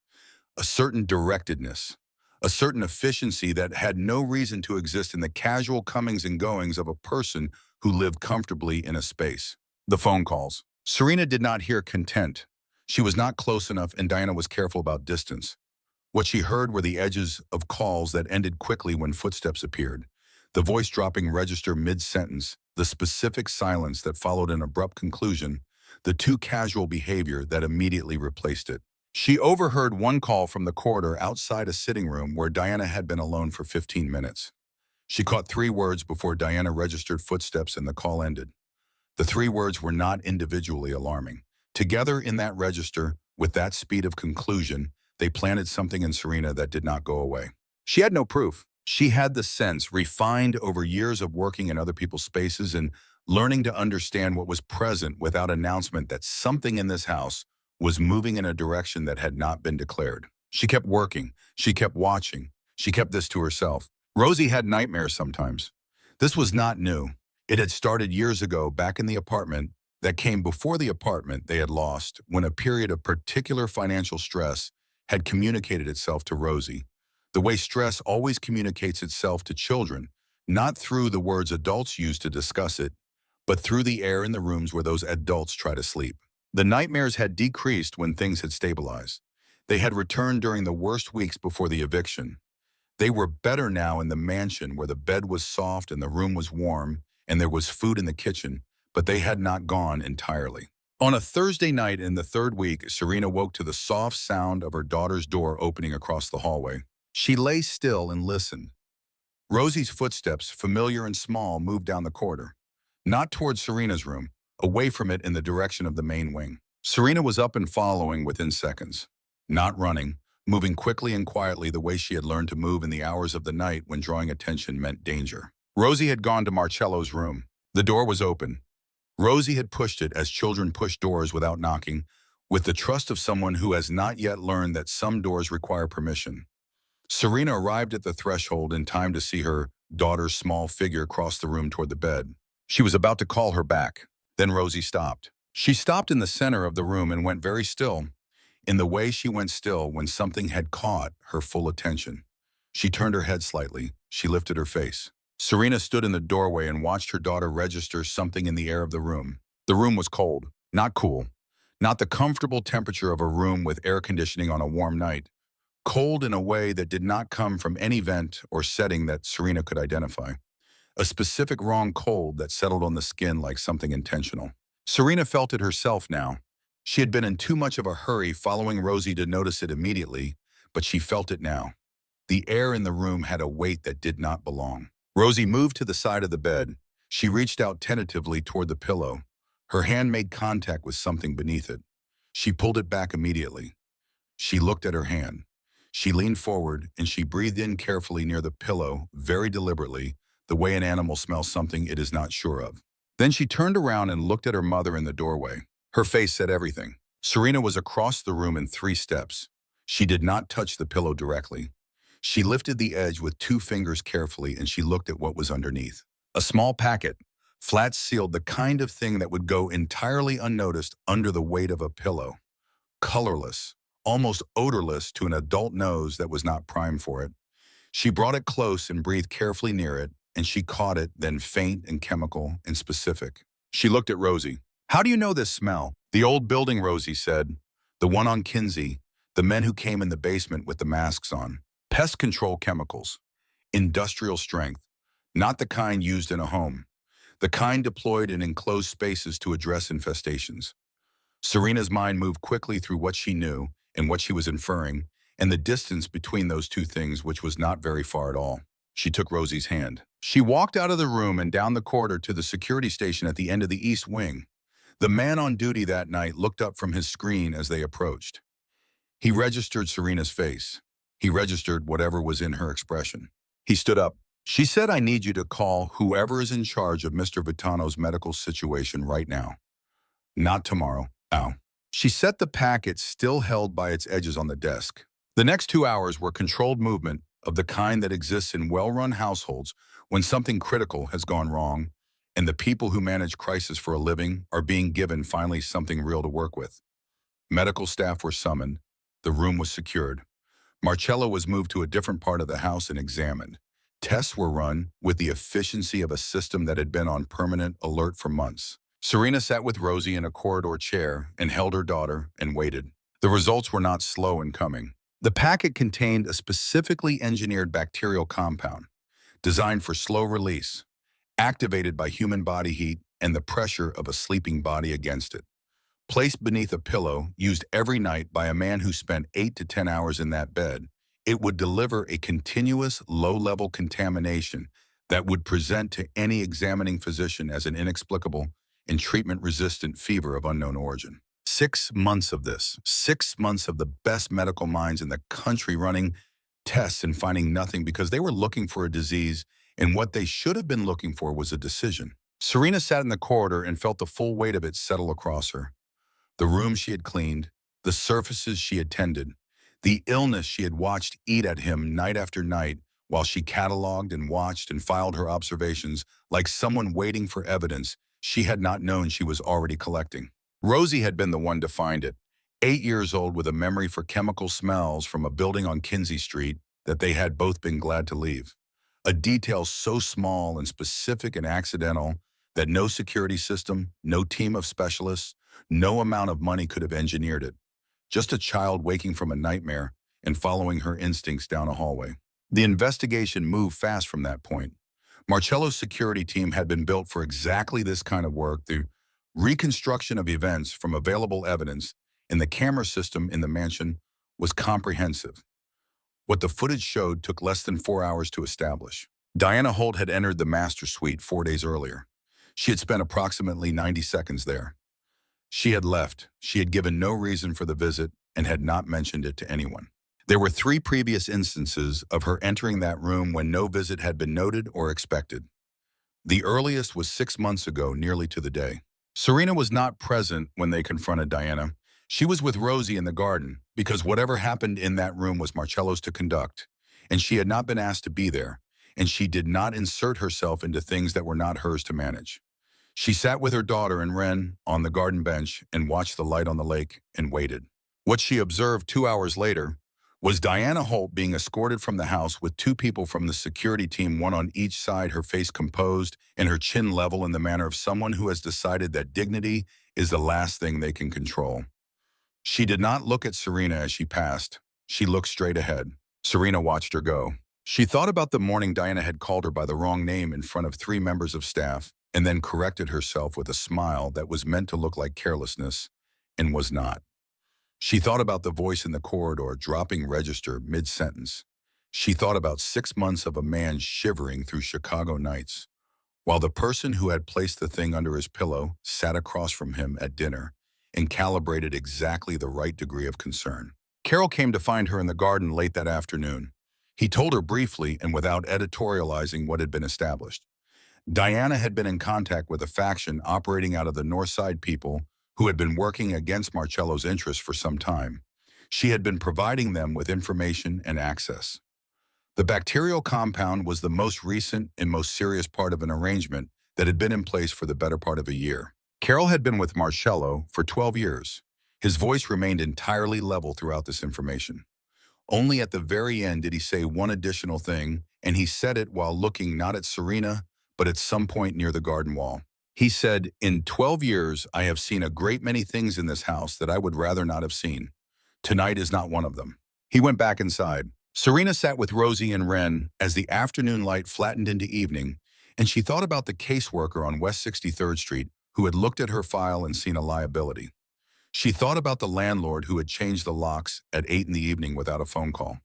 A certain directedness, a certain efficiency that had no reason to exist in the casual comings and goings of a person who lived comfortably in a space. The phone calls. Serena did not hear content. She was not close enough, and Diana was careful about distance. What she heard were the edges of calls that ended quickly when footsteps appeared, the voice dropping register mid-sentence, the specific silence that followed an abrupt conclusion, the too casual behavior that immediately replaced it. She overheard one call from the corridor outside a sitting room where Diana had been alone for 15 minutes. She caught 3 words before Diana registered footsteps and the call ended. The 3 words were not individually alarming. Together in that register, with that speed of conclusion, they planted something in Serena that did not go away. She had no proof. She had the sense, refined over years of working in other people's spaces and learning to understand what was present without announcement, that something in this house was moving in a direction that had not been declared. She kept working. She kept watching. She kept this to herself. Rosie had nightmares sometimes. This was not new. It had started years ago, back in the apartment that came before the apartment they had lost, when a period of particular financial stress had communicated itself to Rosie. The way stress always communicates itself to children, not through the words adults use to discuss it, but through the air in the rooms where those adults try to sleep. The nightmares had decreased when things had stabilized. They had returned during the worst weeks before the eviction. They were better now in the mansion where the bed was soft and the room was warm and there was food in the kitchen, but they had not gone entirely. On a Thursday night in the 3rd week, Serena woke to the soft sound of her daughter's door opening across the hallway. She lay still and listened. Rosie's footsteps, familiar and small, moved down the corridor. Not toward Serena's room, away from it in the direction of the main wing. Serena was up and following within seconds. Not running, moving quickly and quietly the way she had learned to move in the hours of the night when drawing attention meant danger. Rosie had gone to Marcello's room. The door was open. Rosie had pushed it as children push doors without knocking, with the trust of someone who has not yet learned that some doors require permission. Serena arrived at the threshold in time to see her daughter's small figure cross the room toward the bed. She was about to call her back. Then Rosie stopped. She stopped in the center of the room and went very still, in the way she went still when something had caught her full attention. She turned her head slightly. She lifted her face. Serena stood in the doorway and watched her daughter register something in the air of the room. The room was cold, not cool, not the comfortable temperature of a room with air conditioning on a warm night. Cold in a way that did not come from any vent or setting that Serena could identify. A specific wrong cold that settled on the skin like something intentional. Serena felt it herself now. She had been in too much of a hurry following Rosie to notice it immediately, but she felt it now. The air in the room had a weight that did not belong. Rosie moved to the side of the bed. She reached out tentatively toward the pillow. Her hand made contact with something beneath it. She pulled it back immediately. She looked at her hand. She leaned forward and she breathed in carefully near the pillow, very deliberately, the way an animal smells something it is not sure of. Then she turned around and looked at her mother in the doorway. Her face said everything. Serena was across the room in 3 steps. She did not touch the pillow directly. She lifted the edge with 2 fingers carefully and she looked at what was underneath. A small packet, flat sealed, the kind of thing that would go entirely unnoticed under the weight of a pillow. Colorless, almost odorless to an adult nose that was not primed for it. She brought it close and breathed carefully near it, and she caught it, then faint and chemical and specific. She looked at Rosie. "How do you know this smell?" "The old building," Rosie said. "The one on Kinsey, the men who came in the basement with the masks on. Pest control chemicals. Industrial strength. Not the kind used in a home. The kind deployed in enclosed spaces to address infestations." Serena's mind moved quickly through what she knew and what she was inferring, and the distance between those 2 things, which was not very far at all. She took Rosie's hand. She walked out of the room and down the corridor to the security station at the end of the East Wing. The man on duty that night looked up from his screen as they approached. He registered Serena's face. He registered whatever was in her expression. He stood up. She said, "I need you to call whoever is in charge of Mr. Vitano's medical situation right now. Not tomorrow. Now." She set the packet still held by its edges on the desk. The next 2 hours were controlled movement of the kind that exists in well-run households when something critical has gone wrong and the people who manage crisis for a living are being given finally something real to work with. Medical staff were summoned. The room was secured. Marcello was moved to a different part of the house and examined. Tests were run with the efficiency of a system that had been on permanent alert for months. Serena sat with Rosie in a corridor chair and held her daughter and waited. The results were not slow in coming. The packet contained a specifically engineered bacterial compound designed for slow release, activated by human body heat and the pressure of a sleeping body against it. Placed beneath a pillow, used every night by a man who spent 8 to 10 hours in that bed, it would deliver a continuous low-level contamination that would present to any examining physician as an inexplicable and treatment-resistant fever of unknown origin. 6 months of this, 6 months of the best medical minds in the country running tests and finding nothing because they were looking for a disease, and what they should have been looking for was a decision. Serena sat in the corridor and felt the full weight of it settle across her. The room she had cleaned, the surfaces she had tended, the illness she had watched eat at him night after night while she cataloged and watched and filed her observations like someone waiting for evidence she had not known she was already collecting. Rosie had been the one to find it, 8 years old with a memory for chemical smells from a building on Kinsey Street that they had both been glad to leave. A detail so small and specific and accidental that no security system, no team of specialists, no amount of money could have engineered it. Just a child waking from a nightmare and following her instincts down a hallway. The investigation moved fast from that point. Marcello's security team had been built for exactly this kind of work. The reconstruction of events from available evidence in the camera system in the mansion was comprehensive. What the footage showed took less than 4 hours to establish. Diana Holt had entered the master suite 4 days earlier. She had spent approximately 90 seconds there. She had left. She had given no reason for the visit and had not mentioned it to anyone. There were 3 previous instances of her entering that room when no visit had been noted or expected. The earliest was 6 months ago, nearly to the day. Serena was not present when they confronted Diana. She was with Rosie in the garden because whatever happened in that room was Marcello's to conduct, and she had not been asked to be there, and she did not insert herself into things that were not hers to manage. She sat with her daughter and Ren on the garden bench and watched the light on the lake and waited. What she observed 2 hours later was Diana Holt being escorted from the house with 2 people from the security team, one on each side, her face composed and her chin level in the manner of someone who has decided that dignity is the last thing they can control. She did not look at Serena as she passed. She looked straight ahead. Serena watched her go. She thought about the morning Diana had called her by the wrong name in front of 3 members of staff and then corrected herself with a smile that was meant to look like carelessness and was not. She thought about the voice in the corridor dropping register mid-sentence. She thought about 6 months of a man shivering through Chicago nights, while the person who had placed the thing under his pillow sat across from him at dinner and calibrated exactly the right degree of concern. Carol came to find her in the garden late that afternoon. He told her briefly and without editorializing what had been established. Diana had been in contact with a faction operating out of the North Side people who had been working against Marcello's interests for some time. She had been providing them with information and access. The bacterial compound was the most recent and most serious part of an arrangement that had been in place for the better part of a year. Carol had been with Marcello for 12 years. His voice remained entirely level throughout this information. Only at the very end did he say one additional thing, and he said it while looking not at Serena, but at some point near the garden wall. He said, "In 12 years, I have seen a great many things in this house that I would rather not have seen. Tonight is not one of them." He went back inside. Serena sat with Rosie and Ren as the afternoon light flattened into evening, and she thought about the caseworker on West 63rd Street who had looked at her file and seen a liability. She thought about the landlord who had changed the locks at 8 in the evening without a phone call.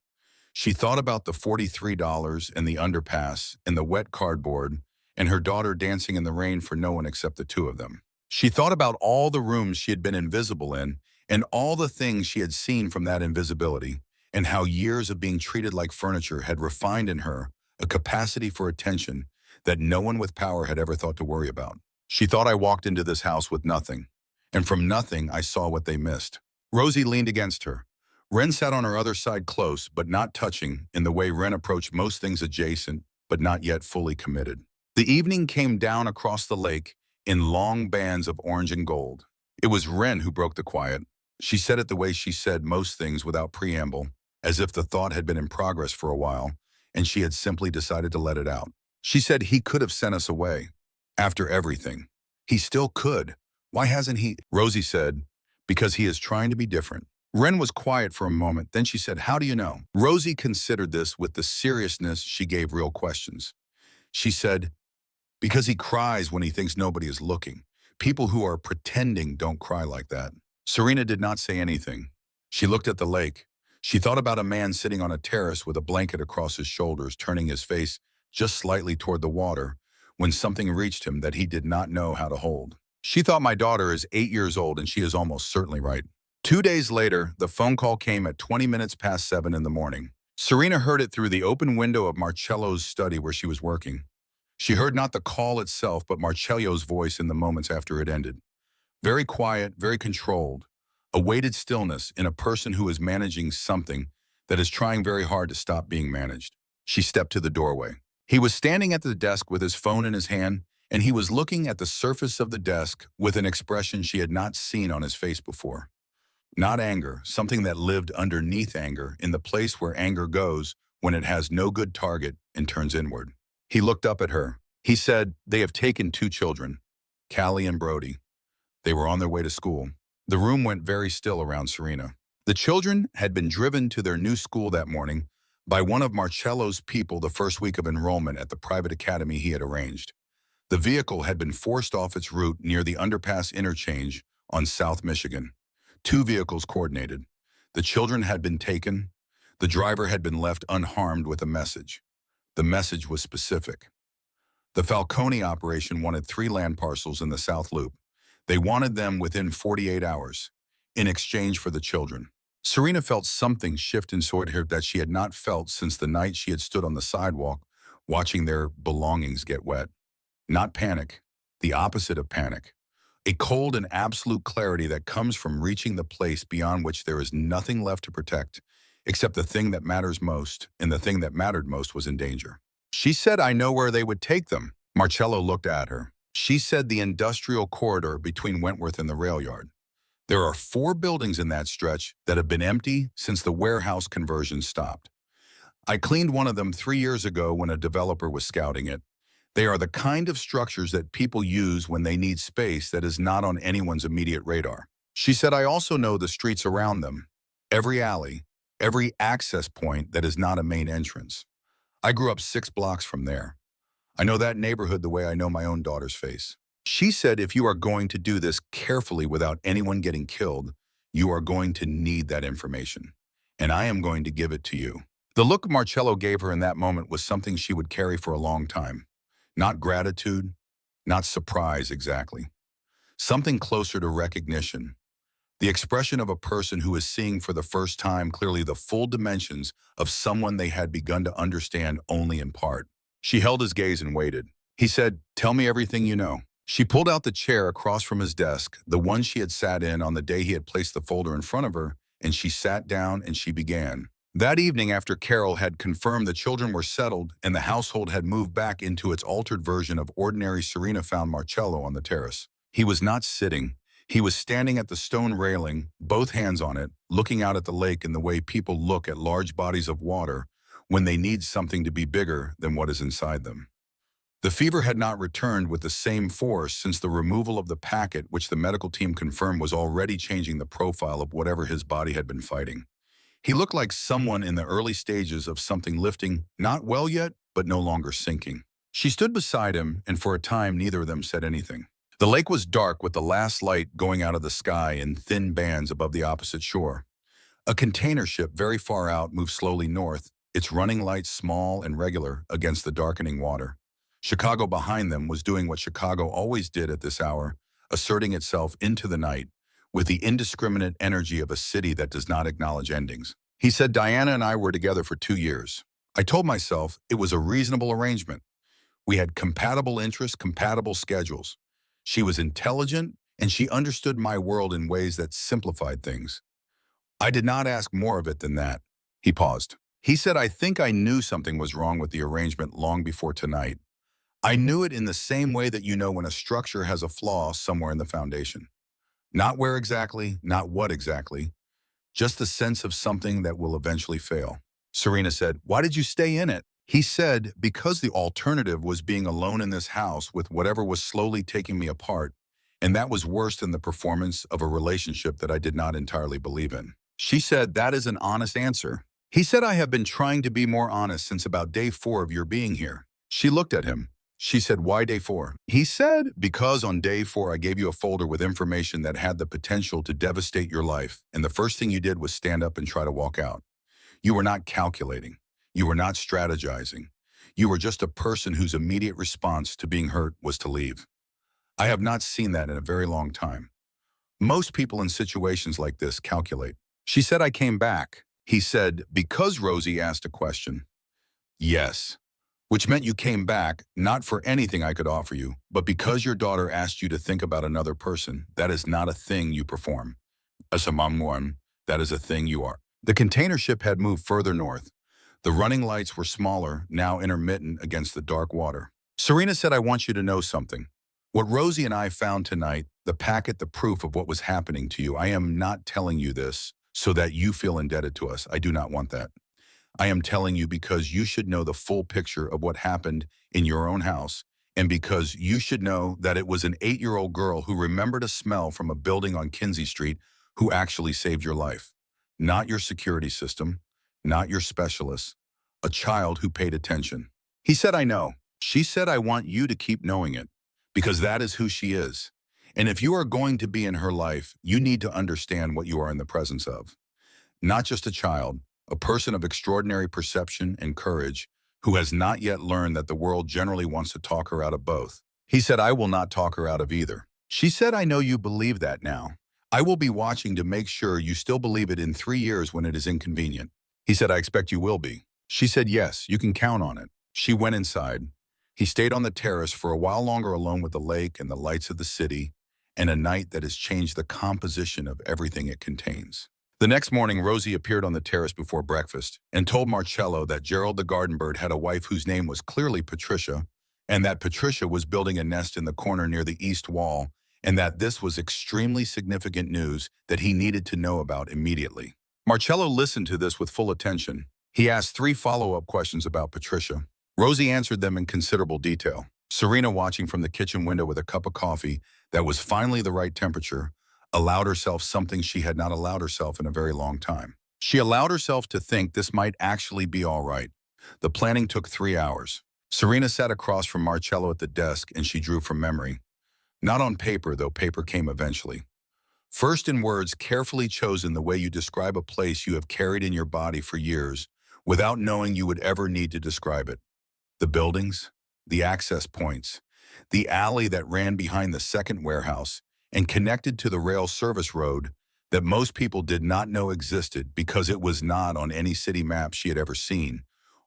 She thought about the $43 and the underpass and the wet cardboard and her daughter dancing in the rain for no one except the two of them. She thought about all the rooms she had been invisible in and all the things she had seen from that invisibility and how years of being treated like furniture had refined in her a capacity for attention that no one with power had ever thought to worry about. She thought I walked into this house with nothing, and from nothing I saw what they missed. Rosie leaned against her. Ren sat on her other side close, but not touching, in the way Ren approached most things adjacent, but not yet fully committed. The evening came down across the lake in long bands of orange and gold. It was Ren who broke the quiet. She said it the way she said most things without preamble, as if the thought had been in progress for a while, and she had simply decided to let it out. She said he could have sent us away. After everything. He still could. Why hasn't he? Rosie said, because he is trying to be different. Ren was quiet for a moment, then she said, how do you know? Rosie considered this with the seriousness she gave real questions. She said, because he cries when he thinks nobody is looking. People who are pretending don't cry like that. Serena did not say anything. She looked at the lake. She thought about a man sitting on a terrace with a blanket across his shoulders, turning his face just slightly toward the water when something reached him that he did not know how to hold. She thought my daughter is 8 years old, and she is almost certainly right. 2 days later, the phone call came at 20 minutes past 7 in the morning. Serena heard it through the open window of Marcello's study where she was working. She heard not the call itself, but Marcello's voice in the moments after it ended. Very quiet, very controlled. A weighted stillness in a person who is managing something that is trying very hard to stop being managed. She stepped to the doorway. He was standing at the desk with his phone in his hand, and he was looking at the surface of the desk with an expression she had not seen on his face before. Not anger, something that lived underneath anger, in the place where anger goes when it has no good target and turns inward. He looked up at her. He said, they have taken 2 children, Callie and Brody. They were on their way to school. The room went very still around Serena. The children had been driven to their new school that morning by one of Marcello's people the first week of enrollment at the private academy he had arranged. The vehicle had been forced off its route near the underpass interchange on South Michigan. 2 vehicles coordinated. The children had been taken. The driver had been left unharmed with a message. The message was specific. The Falcone operation wanted 3 land parcels in the South Loop. They wanted them within 48 hours, in exchange for the children. Serena felt something shift inside her that she had not felt since the night she had stood on the sidewalk watching their belongings get wet. Not panic, the opposite of panic. A cold and absolute clarity that comes from reaching the place beyond which there is nothing left to protect, except the thing that matters most, and the thing that mattered most was in danger. She said, I know where they would take them. Marcello looked at her. She said the industrial corridor between Wentworth and the rail yard. There are 4 buildings in that stretch that have been empty since the warehouse conversion stopped. I cleaned one of them 3 years ago when a developer was scouting it. They are the kind of structures that people use when they need space that is not on anyone's immediate radar. She said, I also know the streets around them, every alley, every access point that is not a main entrance. I grew up 6 blocks from there. I know that neighborhood the way I know my own daughter's face. She said, if you are going to do this carefully without anyone getting killed, you are going to need that information, and I am going to give it to you. The look Marcello gave her in that moment was something she would carry for a long time. Not gratitude, not surprise exactly. Something closer to recognition. The expression of a person who is seeing for the first time clearly the full dimensions of someone they had begun to understand only in part. She held his gaze and waited. He said, tell me everything you know. She pulled out the chair across from his desk, the one she had sat in on the day he had placed the folder in front of her, and she sat down and she began. That evening, after Carol had confirmed the children were settled and the household had moved back into its altered version of ordinary, Serena found Marcello on the terrace. He was not sitting. He was standing at the stone railing, both hands on it, looking out at the lake in the way people look at large bodies of water when they need something to be bigger than what is inside them. The fever had not returned with the same force since the removal of the packet, which the medical team confirmed was already changing the profile of whatever his body had been fighting. He looked like someone in the early stages of something lifting, not well yet, but no longer sinking. She stood beside him, and for a time neither of them said anything. The lake was dark with the last light going out of the sky in thin bands above the opposite shore. A container ship very far out moved slowly north, its running lights small and regular against the darkening water. Chicago behind them was doing what Chicago always did at this hour, asserting itself into the night with the indiscriminate energy of a city that does not acknowledge endings. He said Diana and I were together for 2 years. I told myself it was a reasonable arrangement. We had compatible interests, compatible schedules. She was intelligent, and she understood my world in ways that simplified things. I did not ask more of it than that. He paused. He said, I think I knew something was wrong with the arrangement long before tonight. I knew it in the same way that you know when a structure has a flaw somewhere in the foundation. Not where exactly, not what exactly, just the sense of something that will eventually fail. Serena said, why did you stay in it? He said, because the alternative was being alone in this house with whatever was slowly taking me apart, and that was worse than the performance of a relationship that I did not entirely believe in. She said, that is an honest answer. He said, I have been trying to be more honest since about day 4 of your being here. She looked at him. She said, why day 4? He said, because on day 4 I gave you a folder with information that had the potential to devastate your life, and the first thing you did was stand up and try to walk out. You were not calculating. You were not strategizing. You were just a person whose immediate response to being hurt was to leave. I have not seen that in a very long time. Most people in situations like this calculate. She said, I came back. He said, because Rosie asked a question. Yes. Which meant you came back, not for anything I could offer you, but because your daughter asked you to think about another person. That is not a thing you perform. As a mom, that is a thing you are. The container ship had moved further north. The running lights were smaller, now intermittent against the dark water. Serena said, I want you to know something. What Rosie and I found tonight, the packet, the proof of what was happening to you, I am not telling you this so that you feel indebted to us. I do not want that. I am telling you because you should know the full picture of what happened in your own house, and because you should know that it was an 8-year-old girl who remembered a smell from a building on Kinsey Street who actually saved your life. Not your security system, not your specialist, a child who paid attention. He said, I know. She said, I want you to keep knowing it, because that is who she is. And if you are going to be in her life, you need to understand what you are in the presence of. Not just a child, a person of extraordinary perception and courage who has not yet learned that the world generally wants to talk her out of both. He said, I will not talk her out of either. She said, I know you believe that now. I will be watching to make sure you still believe it in 3 years when it is inconvenient. He said, I expect you will be. She said, yes, you can count on it. She went inside. He stayed on the terrace for a while longer alone with the lake and the lights of the city, and a night that has changed the composition of everything it contains. The next morning, Rosie appeared on the terrace before breakfast and told Marcello that Gerald the garden bird had a wife whose name was clearly Patricia, and that Patricia was building a nest in the corner near the east wall, and that this was extremely significant news that he needed to know about immediately. Marcello listened to this with full attention. He asked 3 follow-up questions about Patricia. Rosie answered them in considerable detail. Serena, watching from the kitchen window with a cup of coffee that was finally the right temperature, allowed herself something she had not allowed herself in a very long time. She allowed herself to think this might actually be all right. The planning took 3 hours. Serena sat across from Marcello at the desk and she drew from memory. Not on paper, though paper came eventually. First in words carefully chosen the way you describe a place you have carried in your body for years without knowing you would ever need to describe it. The buildings, the access points, the alley that ran behind the second warehouse and connected to the rail service road that most people did not know existed because it was not on any city map she had ever seen,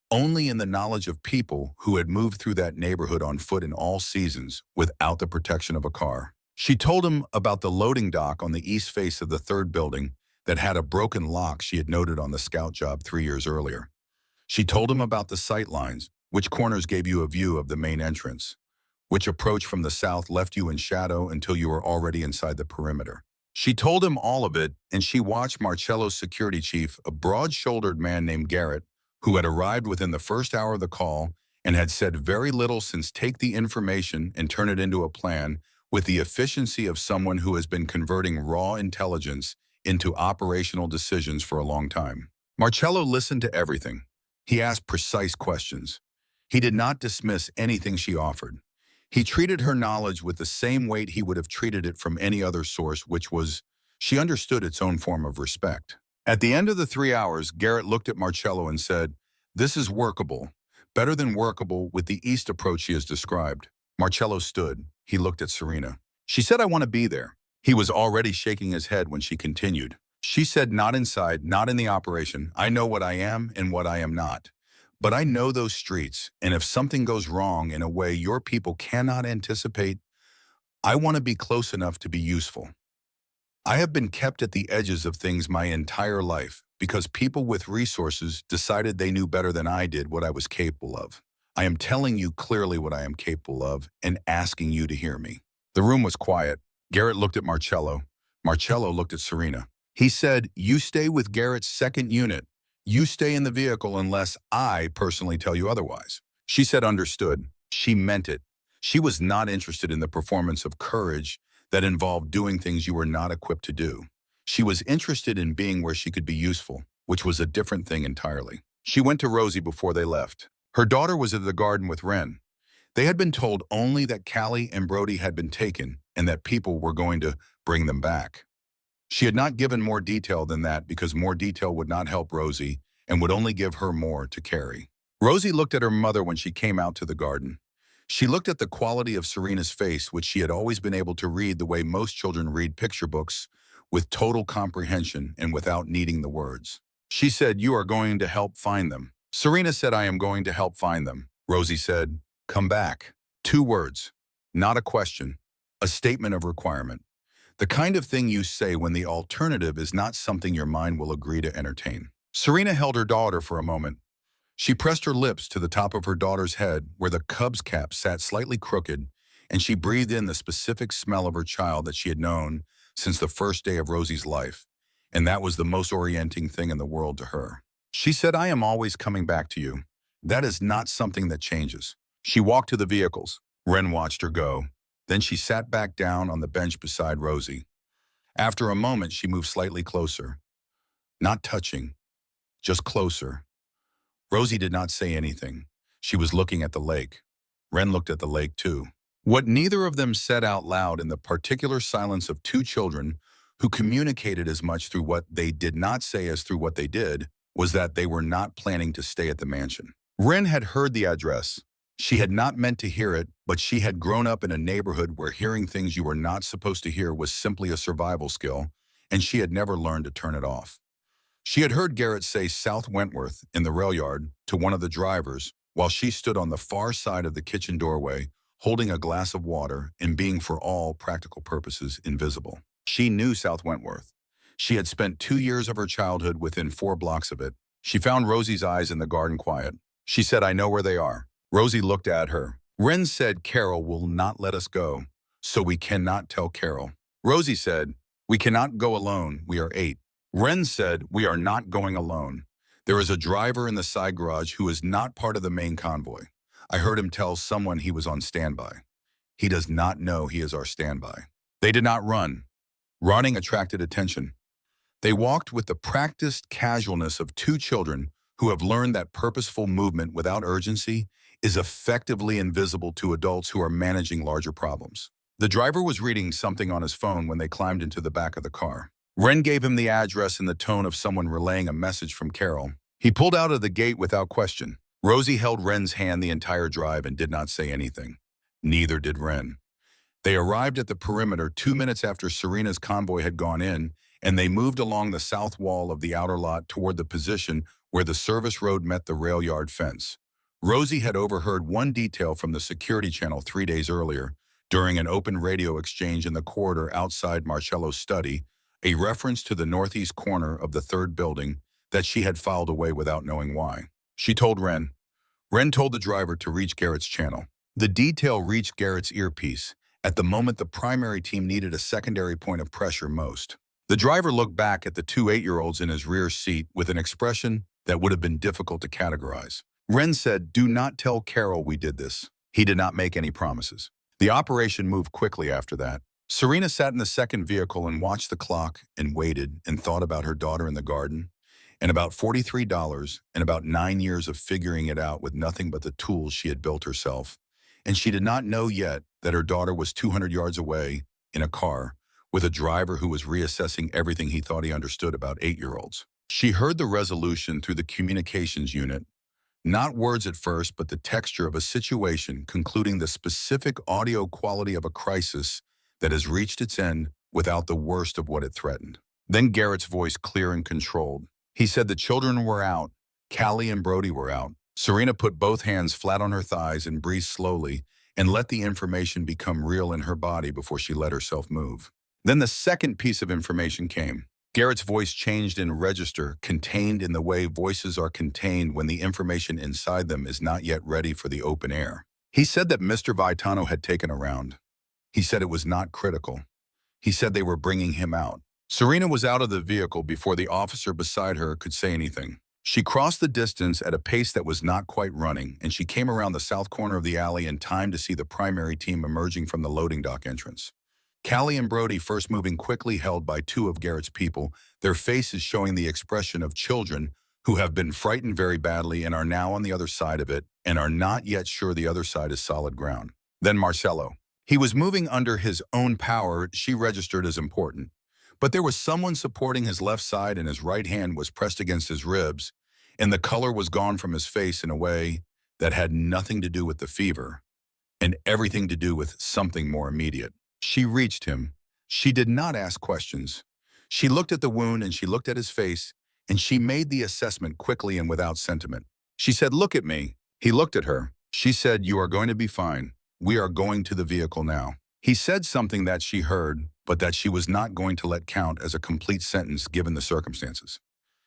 only in the knowledge of people who had moved through that neighborhood on foot in all seasons without the protection of a car. She told him about the loading dock on the east face of the third building that had a broken lock she had noted on the scout job 3 years earlier. She told him about the sight lines, which corners gave you a view of the main entrance, which approach from the south left you in shadow until you were already inside the perimeter. She told him all of it, and she watched Marcello's security chief, a broad-shouldered man named Garrett, who had arrived within the first hour of the call and had said very little since take the information and turn it into a plan with the efficiency of someone who has been converting raw intelligence into operational decisions for a long time. Marcello listened to everything. He asked precise questions. He did not dismiss anything she offered. He treated her knowledge with the same weight he would have treated it from any other source, which was, she understood its own form of respect. At the end of the 3 hours, Garrett looked at Marcello and said, This is workable. Better than workable with the East approach she has described. Marcello stood. He looked at Serena. She said, I want to be there. He was already shaking his head when she continued. She said, not inside, not in the operation. I know what I am and what I am not. But I know those streets, and if something goes wrong in a way your people cannot anticipate, I want to be close enough to be useful. I have been kept at the edges of things my entire life because people with resources decided they knew better than I did what I was capable of. I am telling you clearly what I am capable of and asking you to hear me. The room was quiet. Garrett looked at Marcello. Marcello looked at Serena. He said, you stay with Garrett's second unit. You stay in the vehicle unless I personally tell you otherwise. She said understood. She meant it. She was not interested in the performance of courage that involved doing things you were not equipped to do. She was interested in being where she could be useful, which was a different thing entirely. She went to Rosie before they left. Her daughter was at the garden with Ren. They had been told only that Callie and Brody had been taken and that people were going to bring them back. She had not given more detail than that because more detail would not help Rosie and would only give her more to carry. Rosie looked at her mother when she came out to the garden. She looked at the quality of Serena's face, which she had always been able to read the way most children read picture books, with total comprehension and without needing the words. She said, you are going to help find them. Serena said, I am going to help find them. Rosie said, come back. 2 words, not a question, a statement of requirement. The kind of thing you say when the alternative is not something your mind will agree to entertain. Serena held her daughter for a moment. She pressed her lips to the top of her daughter's head where the cub's cap sat slightly crooked, and she breathed in the specific smell of her child that she had known since the first day of Rosie's life, and that was the most orienting thing in the world to her. She said, I am always coming back to you. That is not something that changes. She walked to the vehicles. Ren watched her go. Then she sat back down on the bench beside Rosie. After a moment, she moved slightly closer. Not touching, just closer. Rosie did not say anything. She was looking at the lake. Ren looked at the lake too. What neither of them said out loud in the particular silence of 2 children who communicated as much through what they did not say as through what they did was that they were not planning to stay at the mansion. Ren had heard the address. She had not meant to hear it, but she had grown up in a neighborhood where hearing things you were not supposed to hear was simply a survival skill, and she had never learned to turn it off. She had heard Garrett say South Wentworth in the rail yard to one of the drivers while she stood on the far side of the kitchen doorway, holding a glass of water and being for all practical purposes invisible. She knew South Wentworth. She had spent 2 years of her childhood within 4 blocks of it. She found Rosie's eyes in the garden quiet. She said, I know where they are. Rosie looked at her. Ren said Carol will not let us go, so we cannot tell Carol. Rosie said, we cannot go alone, we are 8. Ren said, we are not going alone. There is a driver in the side garage who is not part of the main convoy. I heard him tell someone he was on standby. He does not know he is our standby. They did not run. Running attracted attention. They walked with the practiced casualness of 2 children who have learned that purposeful movement without urgency is effectively invisible to adults who are managing larger problems. The driver was reading something on his phone when they climbed into the back of the car. Ren gave him the address in the tone of someone relaying a message from Carol. He pulled out of the gate without question. Rosie held Ren's hand the entire drive and did not say anything. Neither did Ren. They arrived at the perimeter 2 minutes after Serena's convoy had gone in, and they moved along the south wall of the outer lot toward the position where the service road met the rail yard fence. Rosie had overheard one detail from the security channel 3 days earlier during an open radio exchange in the corridor outside Marcello's study, a reference to the northeast corner of the 3rd building that she had filed away without knowing why. She told Ren. Ren told the driver to reach Garrett's channel. The detail reached Garrett's earpiece at the moment the primary team needed a secondary point of pressure most. The driver looked back at the 2 8-year-olds in his rear seat with an expression that would have been difficult to categorize. Ren said, do not tell Carol we did this. He did not make any promises. The operation moved quickly after that. Serena sat in the second vehicle and watched the clock and waited and thought about her daughter in the garden and about $43 and about 9 years of figuring it out with nothing but the tools she had built herself. And she did not know yet that her daughter was 200 yards away in a car with a driver who was reassessing everything he thought he understood about 8-year-olds. She heard the resolution through the communications unit. Not words at first, but the texture of a situation, concluding the specific audio quality of a crisis that has reached its end without the worst of what it threatened. Then Garrett's voice clear and controlled. He said the children were out. Callie and Brody were out. Serena put both hands flat on her thighs and breathed slowly and let the information become real in her body before she let herself move. Then the second piece of information came. Garrett's voice changed in register, contained in the way voices are contained when the information inside them is not yet ready for the open air. He said that Mr. Vitano had taken a round. He said it was not critical. He said they were bringing him out. Serena was out of the vehicle before the officer beside her could say anything. She crossed the distance at a pace that was not quite running, and she came around the south corner of the alley in time to see the primary team emerging from the loading dock entrance. Callie and Brody, first moving quickly, held by two of Garrett's people, their faces showing the expression of children who have been frightened very badly and are now on the other side of it and are not yet sure the other side is solid ground. Then Marcello. He was moving under his own power, she registered as important. But there was someone supporting his left side and his right hand was pressed against his ribs, and the color was gone from his face in a way that had nothing to do with the fever and everything to do with something more immediate. She reached him. She did not ask questions. She looked at the wound and she looked at his face, and she made the assessment quickly and without sentiment. She said, "Look at me." He looked at her. She said, "You are going to be fine. We are going to the vehicle now." He said something that she heard, but that she was not going to let count as a complete sentence given the circumstances.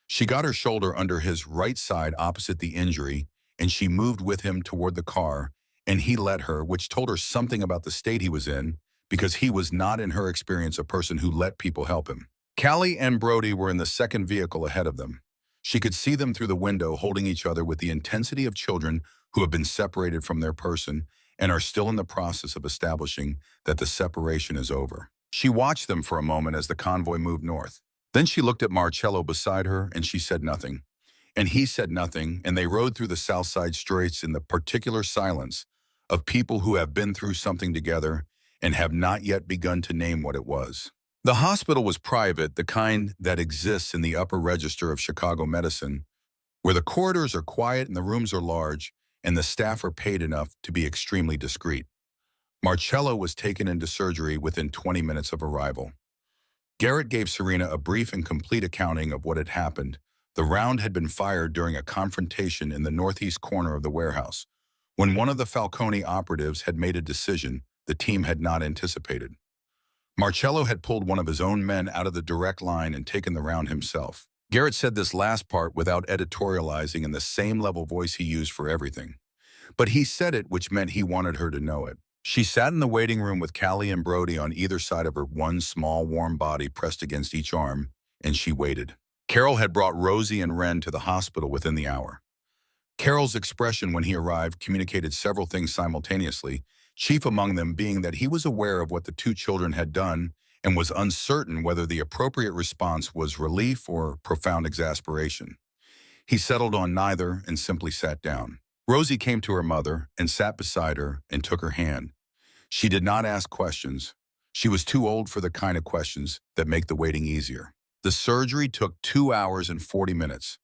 She got her shoulder under his right side opposite the injury, and she moved with him toward the car, and he let her, which told her something about the state he was in, because he was not, in her experience, a person who let people help him. Callie and Brody were in the second vehicle ahead of them. She could see them through the window holding each other with the intensity of children who have been separated from their person and are still in the process of establishing that the separation is over. She watched them for a moment as the convoy moved north. Then she looked at Marcello beside her and she said nothing. And he said nothing, and they rode through the South Side streets in the particular silence of people who have been through something together and have not yet begun to name what it was. The hospital was private, the kind that exists in the upper register of Chicago medicine, where the corridors are quiet and the rooms are large, and the staff are paid enough to be extremely discreet. Marcello was taken into surgery within 20 minutes of arrival. Garrett gave Serena a brief and complete accounting of what had happened. The round had been fired during a confrontation in the northeast corner of the warehouse, when one of the Falcone operatives had made a decision the team had not anticipated. Marcello had pulled one of his own men out of the direct line and taken the round himself. Garrett said this last part without editorializing in the same level voice he used for everything. But he said it, which meant he wanted her to know it. She sat in the waiting room with Callie and Brody on either side of her, one small, warm body pressed against each arm, and she waited. Carol had brought Rosie and Ren to the hospital within the hour. Carol's expression when he arrived communicated several things simultaneously, chief among them being that he was aware of what the two children had done and was uncertain whether the appropriate response was relief or profound exasperation. He settled on neither and simply sat down. Rosie came to her mother and sat beside her and took her hand. She did not ask questions. She was too old for the kind of questions that make the waiting easier. The surgery took 2 hours and 40 minutes.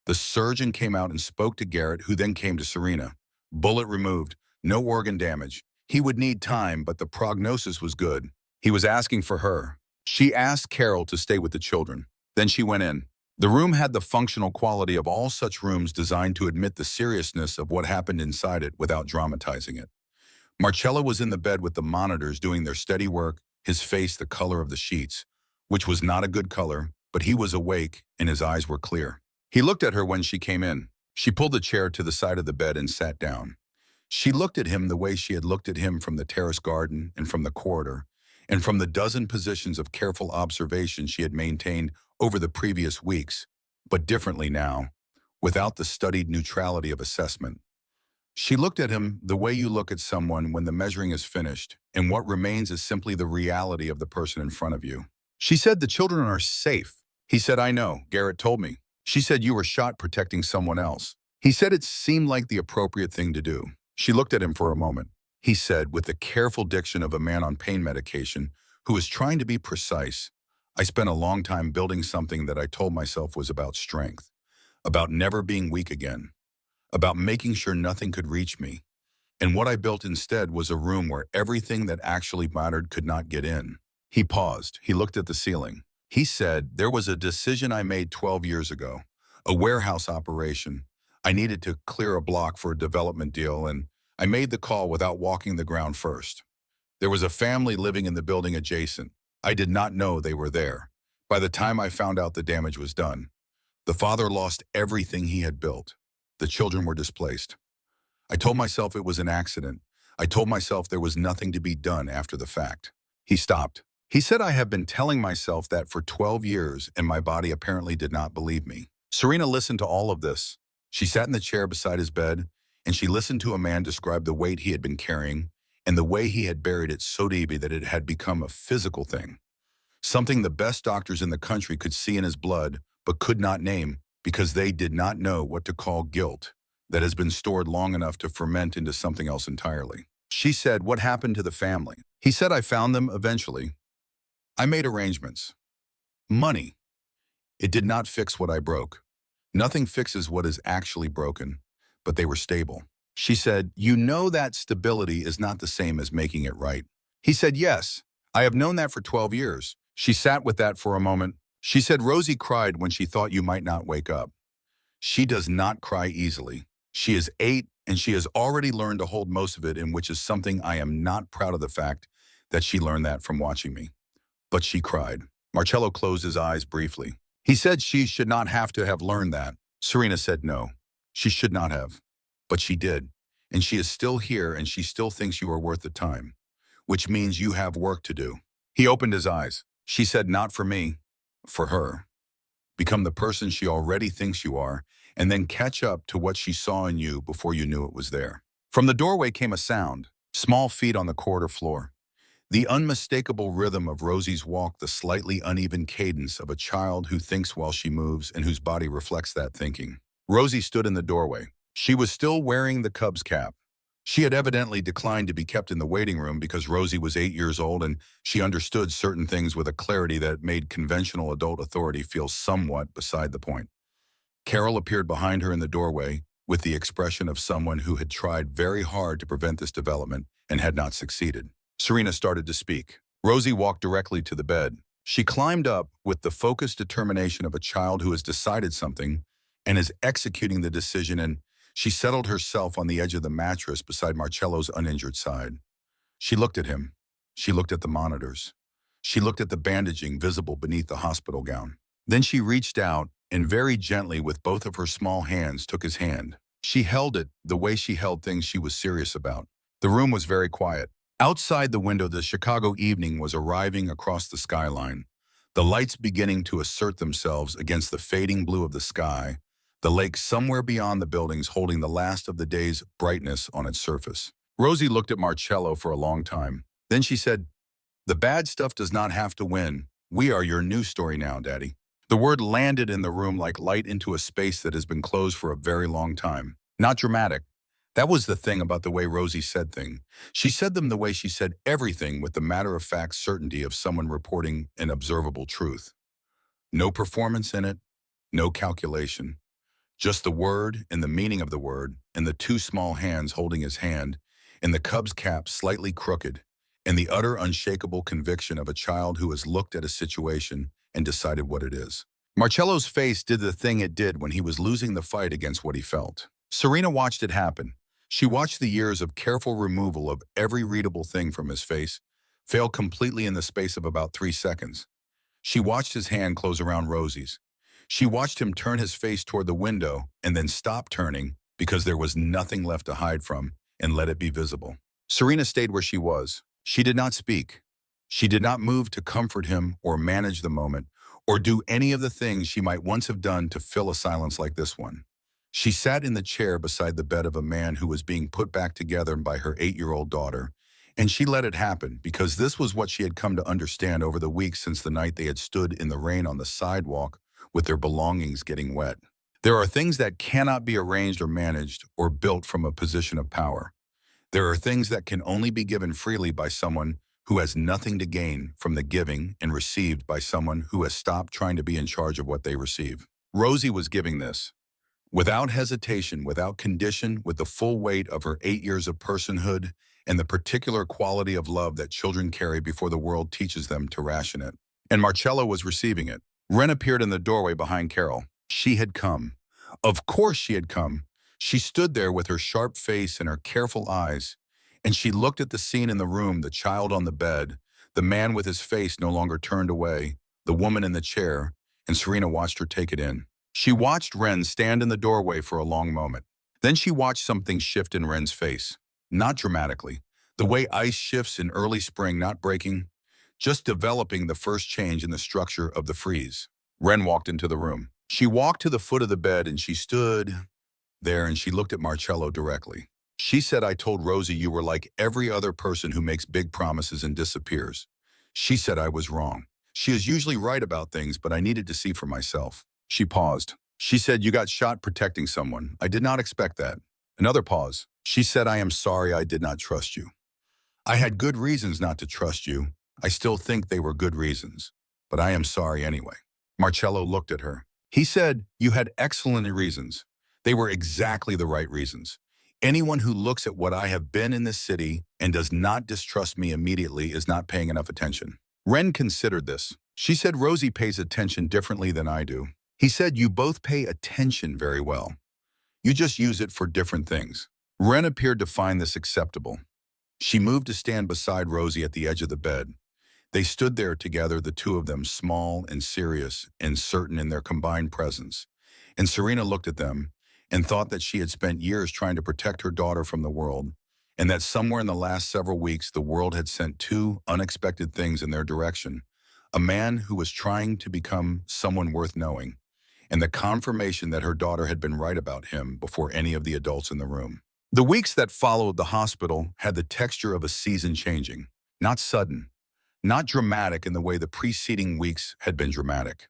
The surgeon came out and spoke to Garrett, who then came to Serena. Bullet removed, no organ damage. He would need time, but the prognosis was good. He was asking for her. She asked Carol to stay with the children. Then she went in. The room had the functional quality of all such rooms designed to admit the seriousness of what happened inside it without dramatizing it. Marcello was in the bed with the monitors doing their steady work, his face the color of the sheets, which was not a good color, but he was awake and his eyes were clear. He looked at her when she came in. She pulled the chair to the side of the bed and sat down. She looked at him the way she had looked at him from the terrace garden and from the corridor, and from the dozen positions of careful observation she had maintained over the previous weeks, but differently now, without the studied neutrality of assessment. She looked at him the way you look at someone when the measuring is finished, and what remains is simply the reality of the person in front of you. She said, "The children are safe." He said, "I know, Garrett told me." She said, "You were shot protecting someone else." He said it seemed like the appropriate thing to do. She looked at him for a moment. He said, with the careful diction of a man on pain medication who is trying to be precise, "I spent a long time building something that I told myself was about strength, about never being weak again, about making sure nothing could reach me. And what I built instead was a room where everything that actually mattered could not get in. He paused. He looked at the ceiling. He said, there was a decision I made 12 years ago, a warehouse operation. I needed to clear a block for a development deal, and I made the call without walking the ground first. There was a family living in the building adjacent. I did not know they were there. By the time I found out the damage was done, the father lost everything he had built. The children were displaced. I told myself it was an accident. I told myself there was nothing to be done after the fact. He stopped. He said I have been telling myself that for 12 years, and my body apparently did not believe me. Serena listened to all of this. She sat in the chair beside his bed, and she listened to a man describe the weight he had been carrying and the way he had buried it so deep that it had become a physical thing. Something the best doctors in the country could see in his blood, but could not name because they did not know what to call guilt that has been stored long enough to ferment into something else entirely. She said, what happened to the family? He said, I found them eventually. I made arrangements. Money. It did not fix what I broke. Nothing fixes what is actually broken, but they were stable. She said, you know that stability is not the same as making it right. He said, yes, I have known that for 12 years. She sat with that for a moment. She said, Rosie cried when she thought you might not wake up. She does not cry easily. She is 8, and she has already learned to hold most of it, in which is something I am not proud of the fact that she learned that from watching me. But she cried. Marcello closed his eyes briefly. He said she should not have to have learned that. Serena said no. She should not have. But she did. And she is still here, and she still thinks you are worth the time, which means you have work to do. He opened his eyes. She said, not for me, for her. Become the person she already thinks you are, and then catch up to what she saw in you before you knew it was there. From the doorway came a sound, small feet on the corridor floor. The unmistakable rhythm of Rosie's walk, the slightly uneven cadence of a child who thinks while she moves and whose body reflects that thinking. Rosie stood in the doorway. She was still wearing the Cubs cap. She had evidently declined to be kept in the waiting room because Rosie was 8 years old and she understood certain things with a clarity that made conventional adult authority feel somewhat beside the point. Carol appeared behind her in the doorway with the expression of someone who had tried very hard to prevent this development and had not succeeded. Serena started to speak. Rosie walked directly to the bed. She climbed up with the focused determination of a child who has decided something and is executing the decision, and she settled herself on the edge of the mattress beside Marcello's uninjured side. She looked at him. She looked at the monitors. She looked at the bandaging visible beneath the hospital gown. Then she reached out and very gently with both of her small hands took his hand. She held it the way she held things she was serious about. The room was very quiet. Outside the window, the Chicago evening was arriving across the skyline, the lights beginning to assert themselves against the fading blue of the sky, the lake somewhere beyond the buildings holding the last of the day's brightness on its surface. Rosie looked at Marcello for a long time. Then she said, the bad stuff does not have to win. We are your new story now, Daddy. The word landed in the room like light into a space that has been closed for a very long time. Not dramatic. That was the thing about the way Rosie said things. She said them the way she said everything, with the matter-of-fact certainty of someone reporting an observable truth. No performance in it, no calculation. Just the word and the meaning of the word, and the two small hands holding his hand, and the Cubs cap slightly crooked, and the utter unshakable conviction of a child who has looked at a situation and decided what it is. Marcello's face did the thing it did when he was losing the fight against what he felt. Serena watched it happen. She watched the years of careful removal of every readable thing from his face fail completely in the space of about 3 seconds. She watched his hand close around Rosie's. She watched him turn his face toward the window and then stop turning because there was nothing left to hide from and let it be visible. Serena stayed where she was. She did not speak. She did not move to comfort him or manage the moment or do any of the things she might once have done to fill a silence like this one. She sat in the chair beside the bed of a man who was being put back together by her 8-year-old daughter, and she let it happen because this was what she had come to understand over the weeks since the night they had stood in the rain on the sidewalk with their belongings getting wet. There are things that cannot be arranged or managed or built from a position of power. There are things that can only be given freely by someone who has nothing to gain from the giving and received by someone who has stopped trying to be in charge of what they receive. Rosie was giving this. Without hesitation, without condition, with the full weight of her 8 years of personhood and the particular quality of love that children carry before the world teaches them to ration it. And Marcello was receiving it. Ren appeared in the doorway behind Carol. She had come. Of course she had come. She stood there with her sharp face and her careful eyes, and she looked at the scene in the room, the child on the bed, the man with his face no longer turned away, the woman in the chair, and Serena watched her take it in. She watched Ren stand in the doorway for a long moment. Then she watched something shift in Ren's face. Not dramatically. The way ice shifts in early spring, not breaking, just developing the first change in the structure of the freeze. Ren walked into the room. She walked to the foot of the bed and she stood there and she looked at Marcello directly. She said, "I told Rosie you were like every other person who makes big promises and disappears." She said I was wrong. She is usually right about things, but I needed to see for myself. She paused. She said, "You got shot protecting someone. I did not expect that." Another pause. She said, "I am sorry I did not trust you. I had good reasons not to trust you. I still think they were good reasons, but I am sorry anyway." Marcello looked at her. He said, "You had excellent reasons. They were exactly the right reasons. Anyone who looks at what I have been in this city and does not distrust me immediately is not paying enough attention." Ren considered this. She said, "Rosie pays attention differently than I do." He said, "You both pay attention very well. You just use it for different things." Ren appeared to find this acceptable. She moved to stand beside Rosie at the edge of the bed. They stood there together, the two of them, small and serious and certain in their combined presence. And Serena looked at them and thought that she had spent years trying to protect her daughter from the world, and that somewhere in the last several weeks the world had sent two unexpected things in their direction: a man who was trying to become someone worth knowing, and the confirmation that her daughter had been right about him before any of the adults in the room. The weeks that followed the hospital had the texture of a season changing. Not sudden, not dramatic in the way the preceding weeks had been dramatic.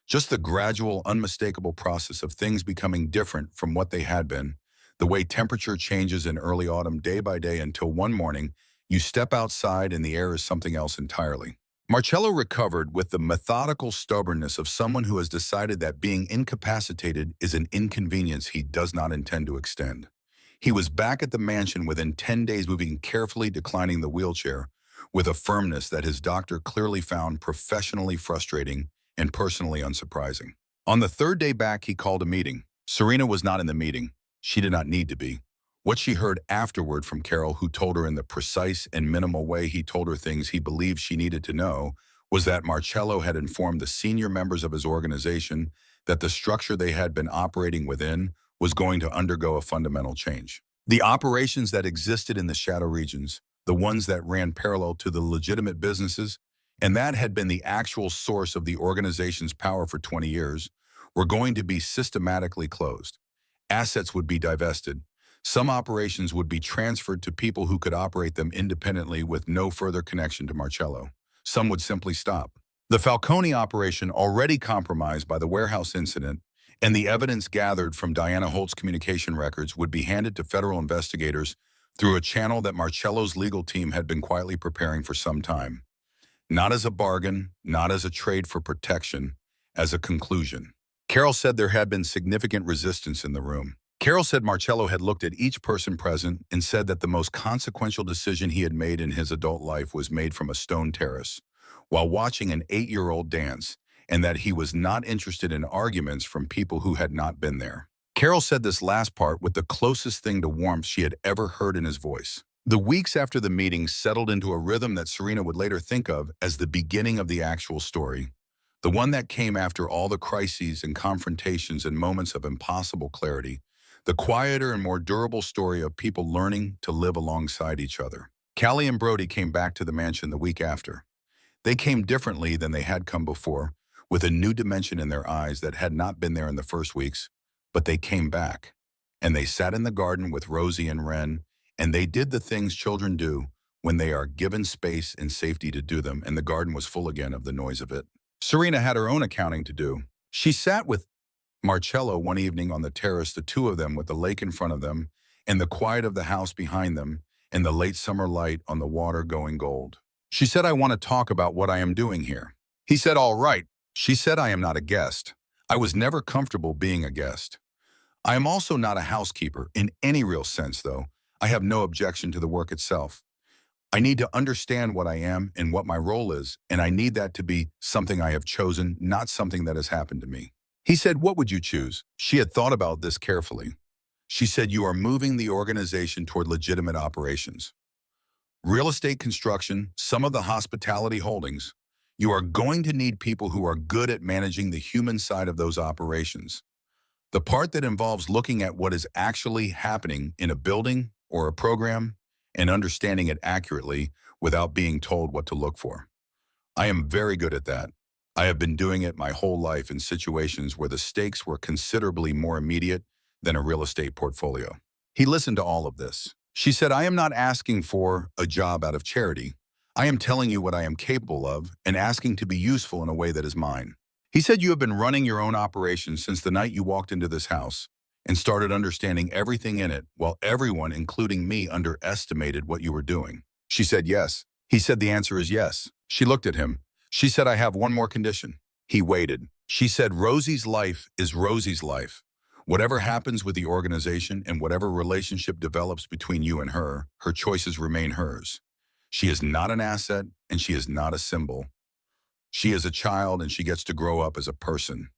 Just the gradual, unmistakable process of things becoming different from what they had been, the way temperature changes in early autumn day by day until one morning you step outside and the air is something else entirely. Marcello recovered with the methodical stubbornness of someone who has decided that being incapacitated is an inconvenience he does not intend to extend. He was back at the mansion within 10 days, moving carefully, declining the wheelchair, with a firmness that his doctor clearly found professionally frustrating and personally unsurprising. On the third day back, he called a meeting. Serena was not in the meeting. She did not need to be. What she heard afterward from Carol, who told her in the precise and minimal way he told her things he believed she needed to know, was that Marcello had informed the senior members of his organization that the structure they had been operating within was going to undergo a fundamental change. The operations that existed in the shadow regions, the ones that ran parallel to the legitimate businesses, and that had been the actual source of the organization's power for 20 years, were going to be systematically closed. Assets would be divested. Some operations would be transferred to people who could operate them independently with no further connection to Marcello. Some would simply stop. The Falcone operation, already compromised by the warehouse incident, and the evidence gathered from Diana Holt's communication records, would be handed to federal investigators through a channel that Marcello's legal team had been quietly preparing for some time. Not as a bargain, not as a trade for protection, as a conclusion. Carol said there had been significant resistance in the room. Carol said Marcello had looked at each person present and said that the most consequential decision he had made in his adult life was made from a stone terrace, while watching an 8-year-old dance, and that he was not interested in arguments from people who had not been there. Carol said this last part with the closest thing to warmth she had ever heard in his voice. The weeks after the meeting settled into a rhythm that Serena would later think of as the beginning of the actual story, the one that came after all the crises and confrontations and moments of impossible clarity, the quieter and more durable story of people learning to live alongside each other. Callie and Brody came back to the mansion the week after. They came differently than they had come before, with a new dimension in their eyes that had not been there in the first weeks, but they came back. And they sat in the garden with Rosie and Ren, and they did the things children do when they are given space and safety to do them, and the garden was full again of the noise of it. Serena had her own accounting to do. She sat with Marcello one evening on the terrace, the two of them with the lake in front of them, and the quiet of the house behind them, and the late summer light on the water going gold. She said, "I want to talk about what I am doing here." He said, "All right." She said, "I am not a guest. I was never comfortable being a guest. I am also not a housekeeper in any real sense, though. I have no objection to the work itself. I need to understand what I am and what my role is, and I need that to be something I have chosen, not something that has happened to me. He said, "What would you choose?" She had thought about this carefully. She said, "You are moving the organization toward legitimate operations. Real estate construction, some of the hospitality holdings. You are going to need people who are good at managing the human side of those operations. The part that involves looking at what is actually happening in a building or a program and understanding it accurately without being told what to look for. I am very good at that. I have been doing it my whole life in situations where the stakes were considerably more immediate than a real estate portfolio." He listened to all of this. She said, "I am not asking for a job out of charity. I am telling you what I am capable of and asking to be useful in a way that is mine." He said, "You have been running your own operations since the night you walked into this house and started understanding everything in it while everyone, including me, underestimated what you were doing." She said, "Yes." He said, "The answer is yes." She looked at him. She said, "I have one more condition." He waited. She said, "Rosie's life is Rosie's life. Whatever happens with the organization and whatever relationship develops between you and her choices remain hers. She is not an asset and she is not a symbol. She is a child and she gets to grow up as a person.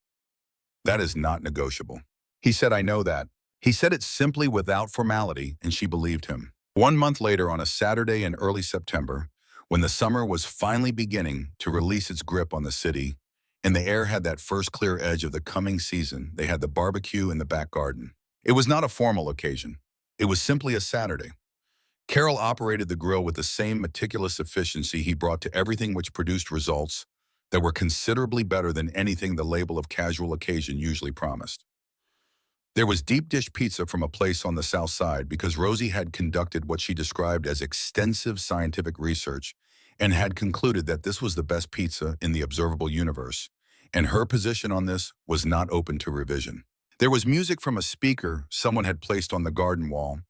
That is not negotiable." He said, "I know that." He said it simply without formality, and she believed him. 1 month later, on a Saturday in early September, when the summer was finally beginning to release its grip on the city, and the air had that first clear edge of the coming season, they had the barbecue in the back garden. It was not a formal occasion. It was simply a Saturday. Carol operated the grill with the same meticulous efficiency he brought to everything, which produced results that were considerably better than anything the label of casual occasion usually promised. There was deep dish pizza from a place on the south side because Rosie had conducted what she described as extensive scientific research and had concluded that this was the best pizza in the observable universe, and her position on this was not open to revision. There was music from a speaker someone had placed on the garden wall,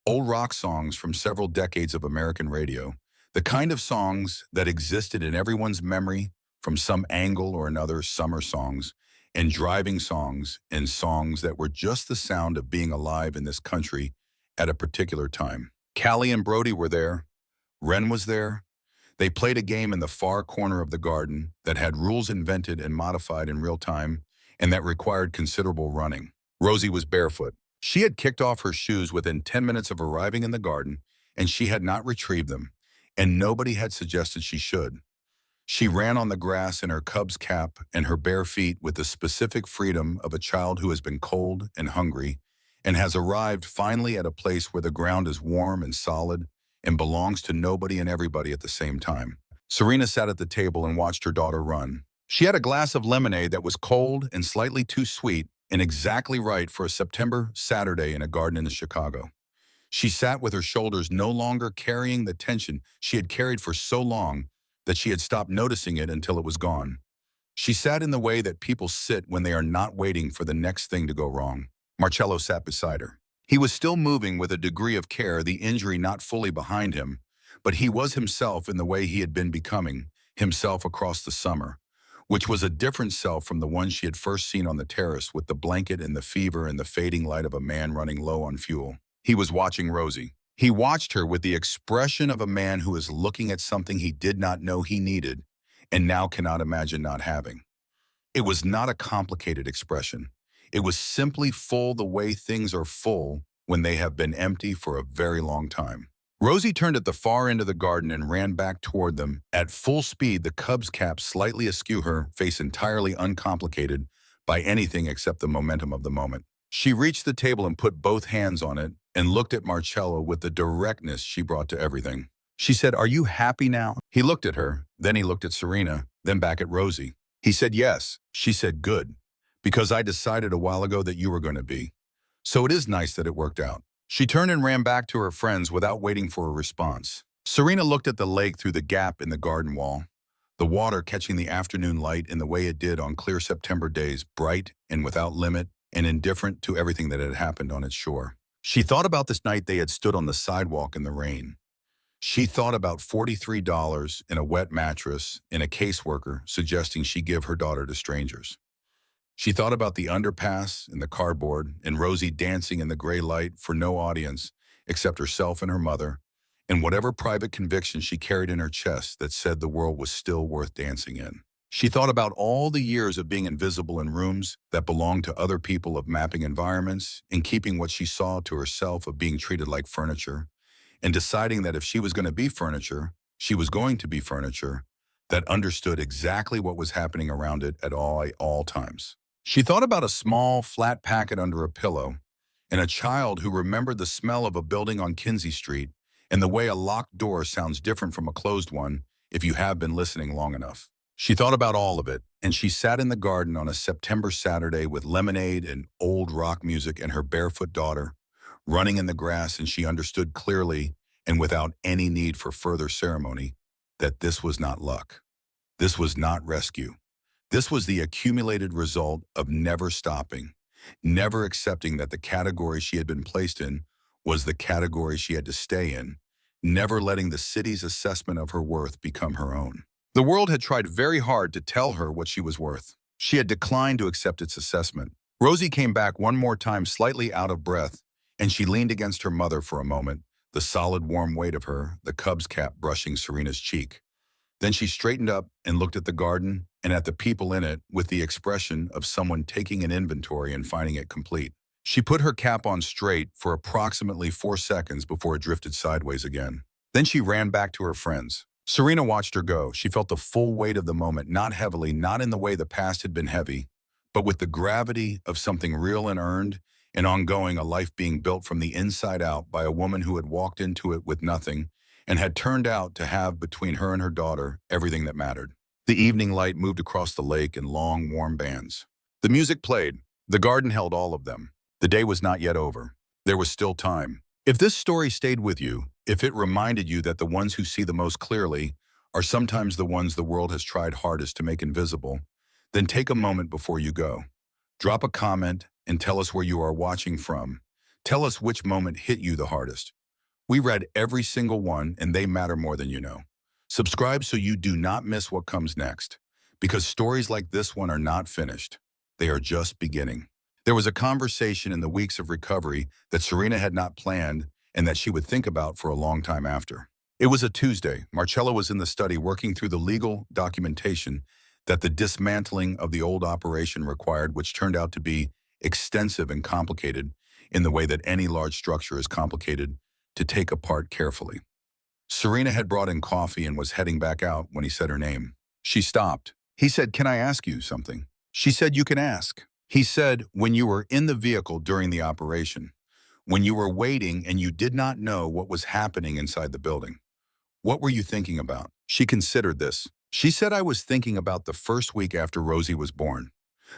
old rock songs from several decades of American radio, the kind of songs that existed in everyone's memory from some angle or another, summer songs, and driving songs, and songs that were just the sound of being alive in this country at a particular time. Callie and Brody were there. Ren was there. They played a game in the far corner of the garden that had rules invented and modified in real time and that required considerable running. Rosie was barefoot. She had kicked off her shoes within 10 minutes of arriving in the garden, and she had not retrieved them, and nobody had suggested she should. She ran on the grass in her Cubs cap and her bare feet with the specific freedom of a child who has been cold and hungry and has arrived finally at a place where the ground is warm and solid and belongs to nobody and everybody at the same time. Serena sat at the table and watched her daughter run. She had a glass of lemonade that was cold and slightly too sweet and exactly right for a September Saturday in a garden in Chicago. She sat with her shoulders no longer carrying the tension she had carried for so long that she had stopped noticing it until it was gone. She sat in the way that people sit when they are not waiting for the next thing to go wrong. Marcello sat beside her. He was still moving with a degree of care, the injury not fully behind him, but he was himself in the way he had been becoming, himself across the summer, which was a different self from the one she had first seen on the terrace with the blanket and the fever and the fading light of a man running low on fuel. He was watching Rosie. He watched her with the expression of a man who is looking at something he did not know he needed and now cannot imagine not having. It was not a complicated expression. It was simply full the way things are full when they have been empty for a very long time. Rosie turned at the far end of the garden and ran back toward them at full speed, the Cubs cap slightly askew, her face entirely uncomplicated by anything except the momentum of the moment. She reached the table and put both hands on it and looked at Marcello with the directness she brought to everything. She said, "Are you happy now?" He looked at her, then he looked at Serena, then back at Rosie. He said, "Yes." She said, "Good, because I decided a while ago that you were going to be. So it is nice that it worked out." She turned and ran back to her friends without waiting for a response. Serena looked at the lake through the gap in the garden wall, the water catching the afternoon light in the way it did on clear September days, bright and without limit and indifferent to everything that had happened on its shore. She thought about this night they had stood on the sidewalk in the rain. She thought about $43 in a wet mattress and a caseworker suggesting she give her daughter to strangers. She thought about the underpass and the cardboard and Rosie dancing in the gray light for no audience except herself and her mother, and whatever private conviction she carried in her chest that said the world was still worth dancing in. She thought about all the years of being invisible in rooms that belonged to other people, of mapping environments and keeping what she saw to herself, of being treated like furniture, and deciding that if she was going to be furniture, she was going to be furniture that understood exactly what was happening around it at all times. She thought about a small, flat packet under a pillow and a child who remembered the smell of a building on Kinsey Street and the way a locked door sounds different from a closed one if you have been listening long enough. She thought about all of it, and she sat in the garden on a September Saturday with lemonade and old rock music and her barefoot daughter running in the grass, and she understood clearly and without any need for further ceremony that this was not luck. This was not rescue. This was the accumulated result of never stopping, never accepting that the category she had been placed in was the category she had to stay in, never letting the city's assessment of her worth become her own. The world had tried very hard to tell her what she was worth. She had declined to accept its assessment. Rosie came back one more time, slightly out of breath, and she leaned against her mother for a moment, the solid warm weight of her, the Cubs cap brushing Serena's cheek. Then she straightened up and looked at the garden and at the people in it with the expression of someone taking an inventory and finding it complete. She put her cap on straight for approximately 4 seconds before it drifted sideways again. Then she ran back to her friends. Serena watched her go. She felt the full weight of the moment, not heavily, not in the way the past had been heavy, but with the gravity of something real and earned and ongoing, a life being built from the inside out by a woman who had walked into it with nothing and had turned out to have, between her and her daughter, everything that mattered. The evening light moved across the lake in long, warm bands. The music played. The garden held all of them. The day was not yet over. There was still time. If this story stayed with you, if it reminded you that the ones who see the most clearly are sometimes the ones the world has tried hardest to make invisible, then take a moment before you go. Drop a comment and tell us where you are watching from. Tell us which moment hit you the hardest. We read every single one, and they matter more than you know. Subscribe so you do not miss what comes next, because stories like this one are not finished. They are just beginning. There was a conversation in the weeks of recovery that Serena had not planned and that she would think about for a long time after. It was a Tuesday. Marcella was in the study working through the legal documentation that the dismantling of the old operation required, which turned out to be extensive and complicated in the way that any large structure is complicated to take apart carefully. Serena had brought in coffee and was heading back out when he said her name. She stopped. He said, "Can I ask you something?" She said, "You can ask." He said, "When you were in the vehicle during the operation, when you were waiting and you did not know what was happening inside the building, what were you thinking about?" She considered this. She said, "I was thinking about the first week after Rosie was born.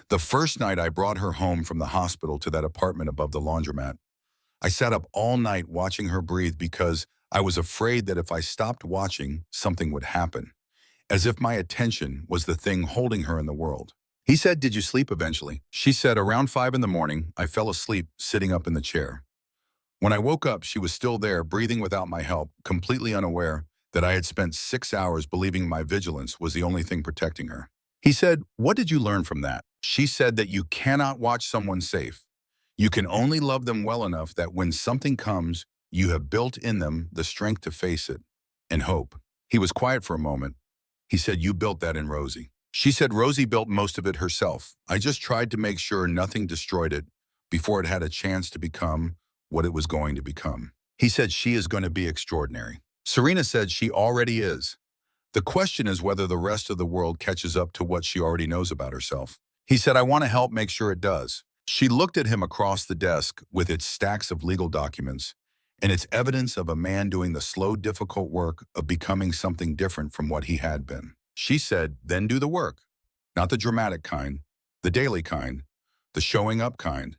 The first night I brought her home from the hospital to that apartment above the laundromat. I sat up all night watching her breathe because I was afraid that if I stopped watching, something would happen, as if my attention was the thing holding her in the world." He said, "Did you sleep eventually?" She said, "Around 5 in the morning, I fell asleep sitting up in the chair. When I woke up, she was still there, breathing without my help, completely unaware that I had spent 6 hours believing my vigilance was the only thing protecting her." He said, "What did you learn from that?" She said that you cannot watch someone safe. You can only love them well enough that when something comes, you have built in them the strength to face it and hope. He was quiet for a moment. He said, "You built that in Rosie." She said, "Rosie built most of it herself. I just tried to make sure nothing destroyed it before it had a chance to become what it was going to become." He said, "She is going to be extraordinary." Serena said, "She already is. The question is whether the rest of the world catches up to what she already knows about herself." He said, "I want to help make sure it does." She looked at him across the desk with its stacks of legal documents and its evidence of a man doing the slow, difficult work of becoming something different from what he had been. She said, "Then do the work. Not the dramatic kind, the daily kind, the showing up kind,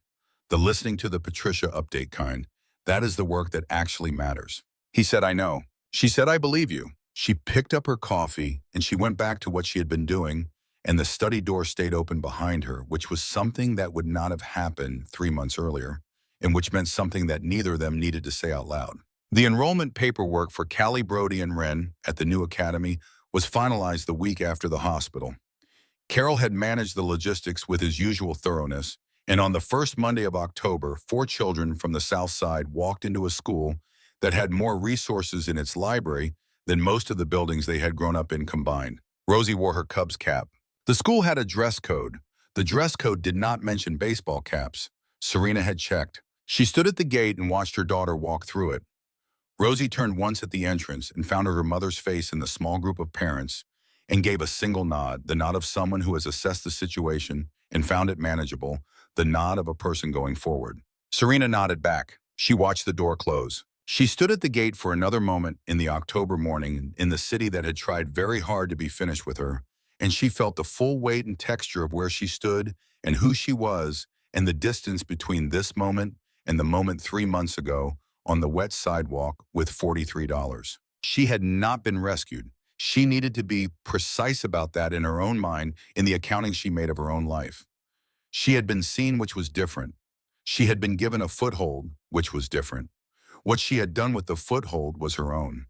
the listening to the Patricia update kind. That is the work that actually matters." He said, "I know." She said, "I believe you." She picked up her coffee and she went back to what she had been doing, and the study door stayed open behind her, which was something that would not have happened 3 months earlier, and which meant something that neither of them needed to say out loud. The enrollment paperwork for Callie, Brody, and Ren at the new academy was finalized the week after the hospital. Carol had managed the logistics with his usual thoroughness, and on the first Monday of October, 4 children from the South Side walked into a school that had more resources in its library than most of the buildings they had grown up in combined. Rosie wore her Cubs cap. The school had a dress code. The dress code did not mention baseball caps. Serena had checked. She stood at the gate and watched her daughter walk through it. Rosie turned once at the entrance and found her mother's face in the small group of parents and gave a single nod, the nod of someone who has assessed the situation and found it manageable, the nod of a person going forward. Serena nodded back. She watched the door close. She stood at the gate for another moment in the October morning in the city that had tried very hard to be finished with her, and she felt the full weight and texture of where she stood and who she was and the distance between this moment and the moment 3 months ago on the wet sidewalk with $43. She had not been rescued. She needed to be precise about that in her own mind in the accounting she made of her own life. She had been seen, which was different. She had been given a foothold, which was different. What she had done with the foothold was her own.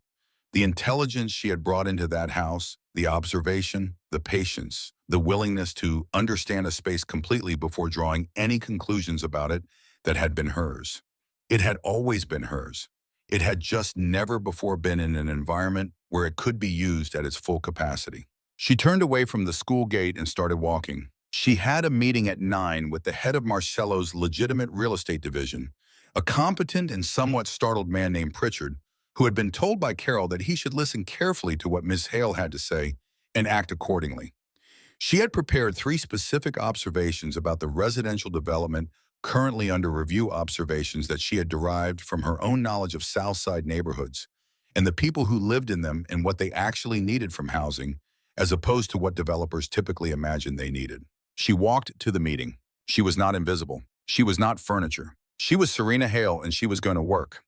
The intelligence she had brought into that house, the observation, the patience, the willingness to understand a space completely before drawing any conclusions about it that had been hers. It had always been hers. It had just never before been in an environment where it could be used at its full capacity. She turned away from the school gate and started walking. She had a meeting at 9 with the head of Marcello's legitimate real estate division, a competent and somewhat startled man named Pritchard, who had been told by Carol that he should listen carefully to what Ms. Hale had to say and act accordingly. She had prepared 3 specific observations about the residential development currently under review, observations that she had derived from her own knowledge of South Side neighborhoods and the people who lived in them and what they actually needed from housing, as opposed to what developers typically imagined they needed. She walked to the meeting. She was not invisible. She was not furniture. She was Serena Hale, and she was going to work.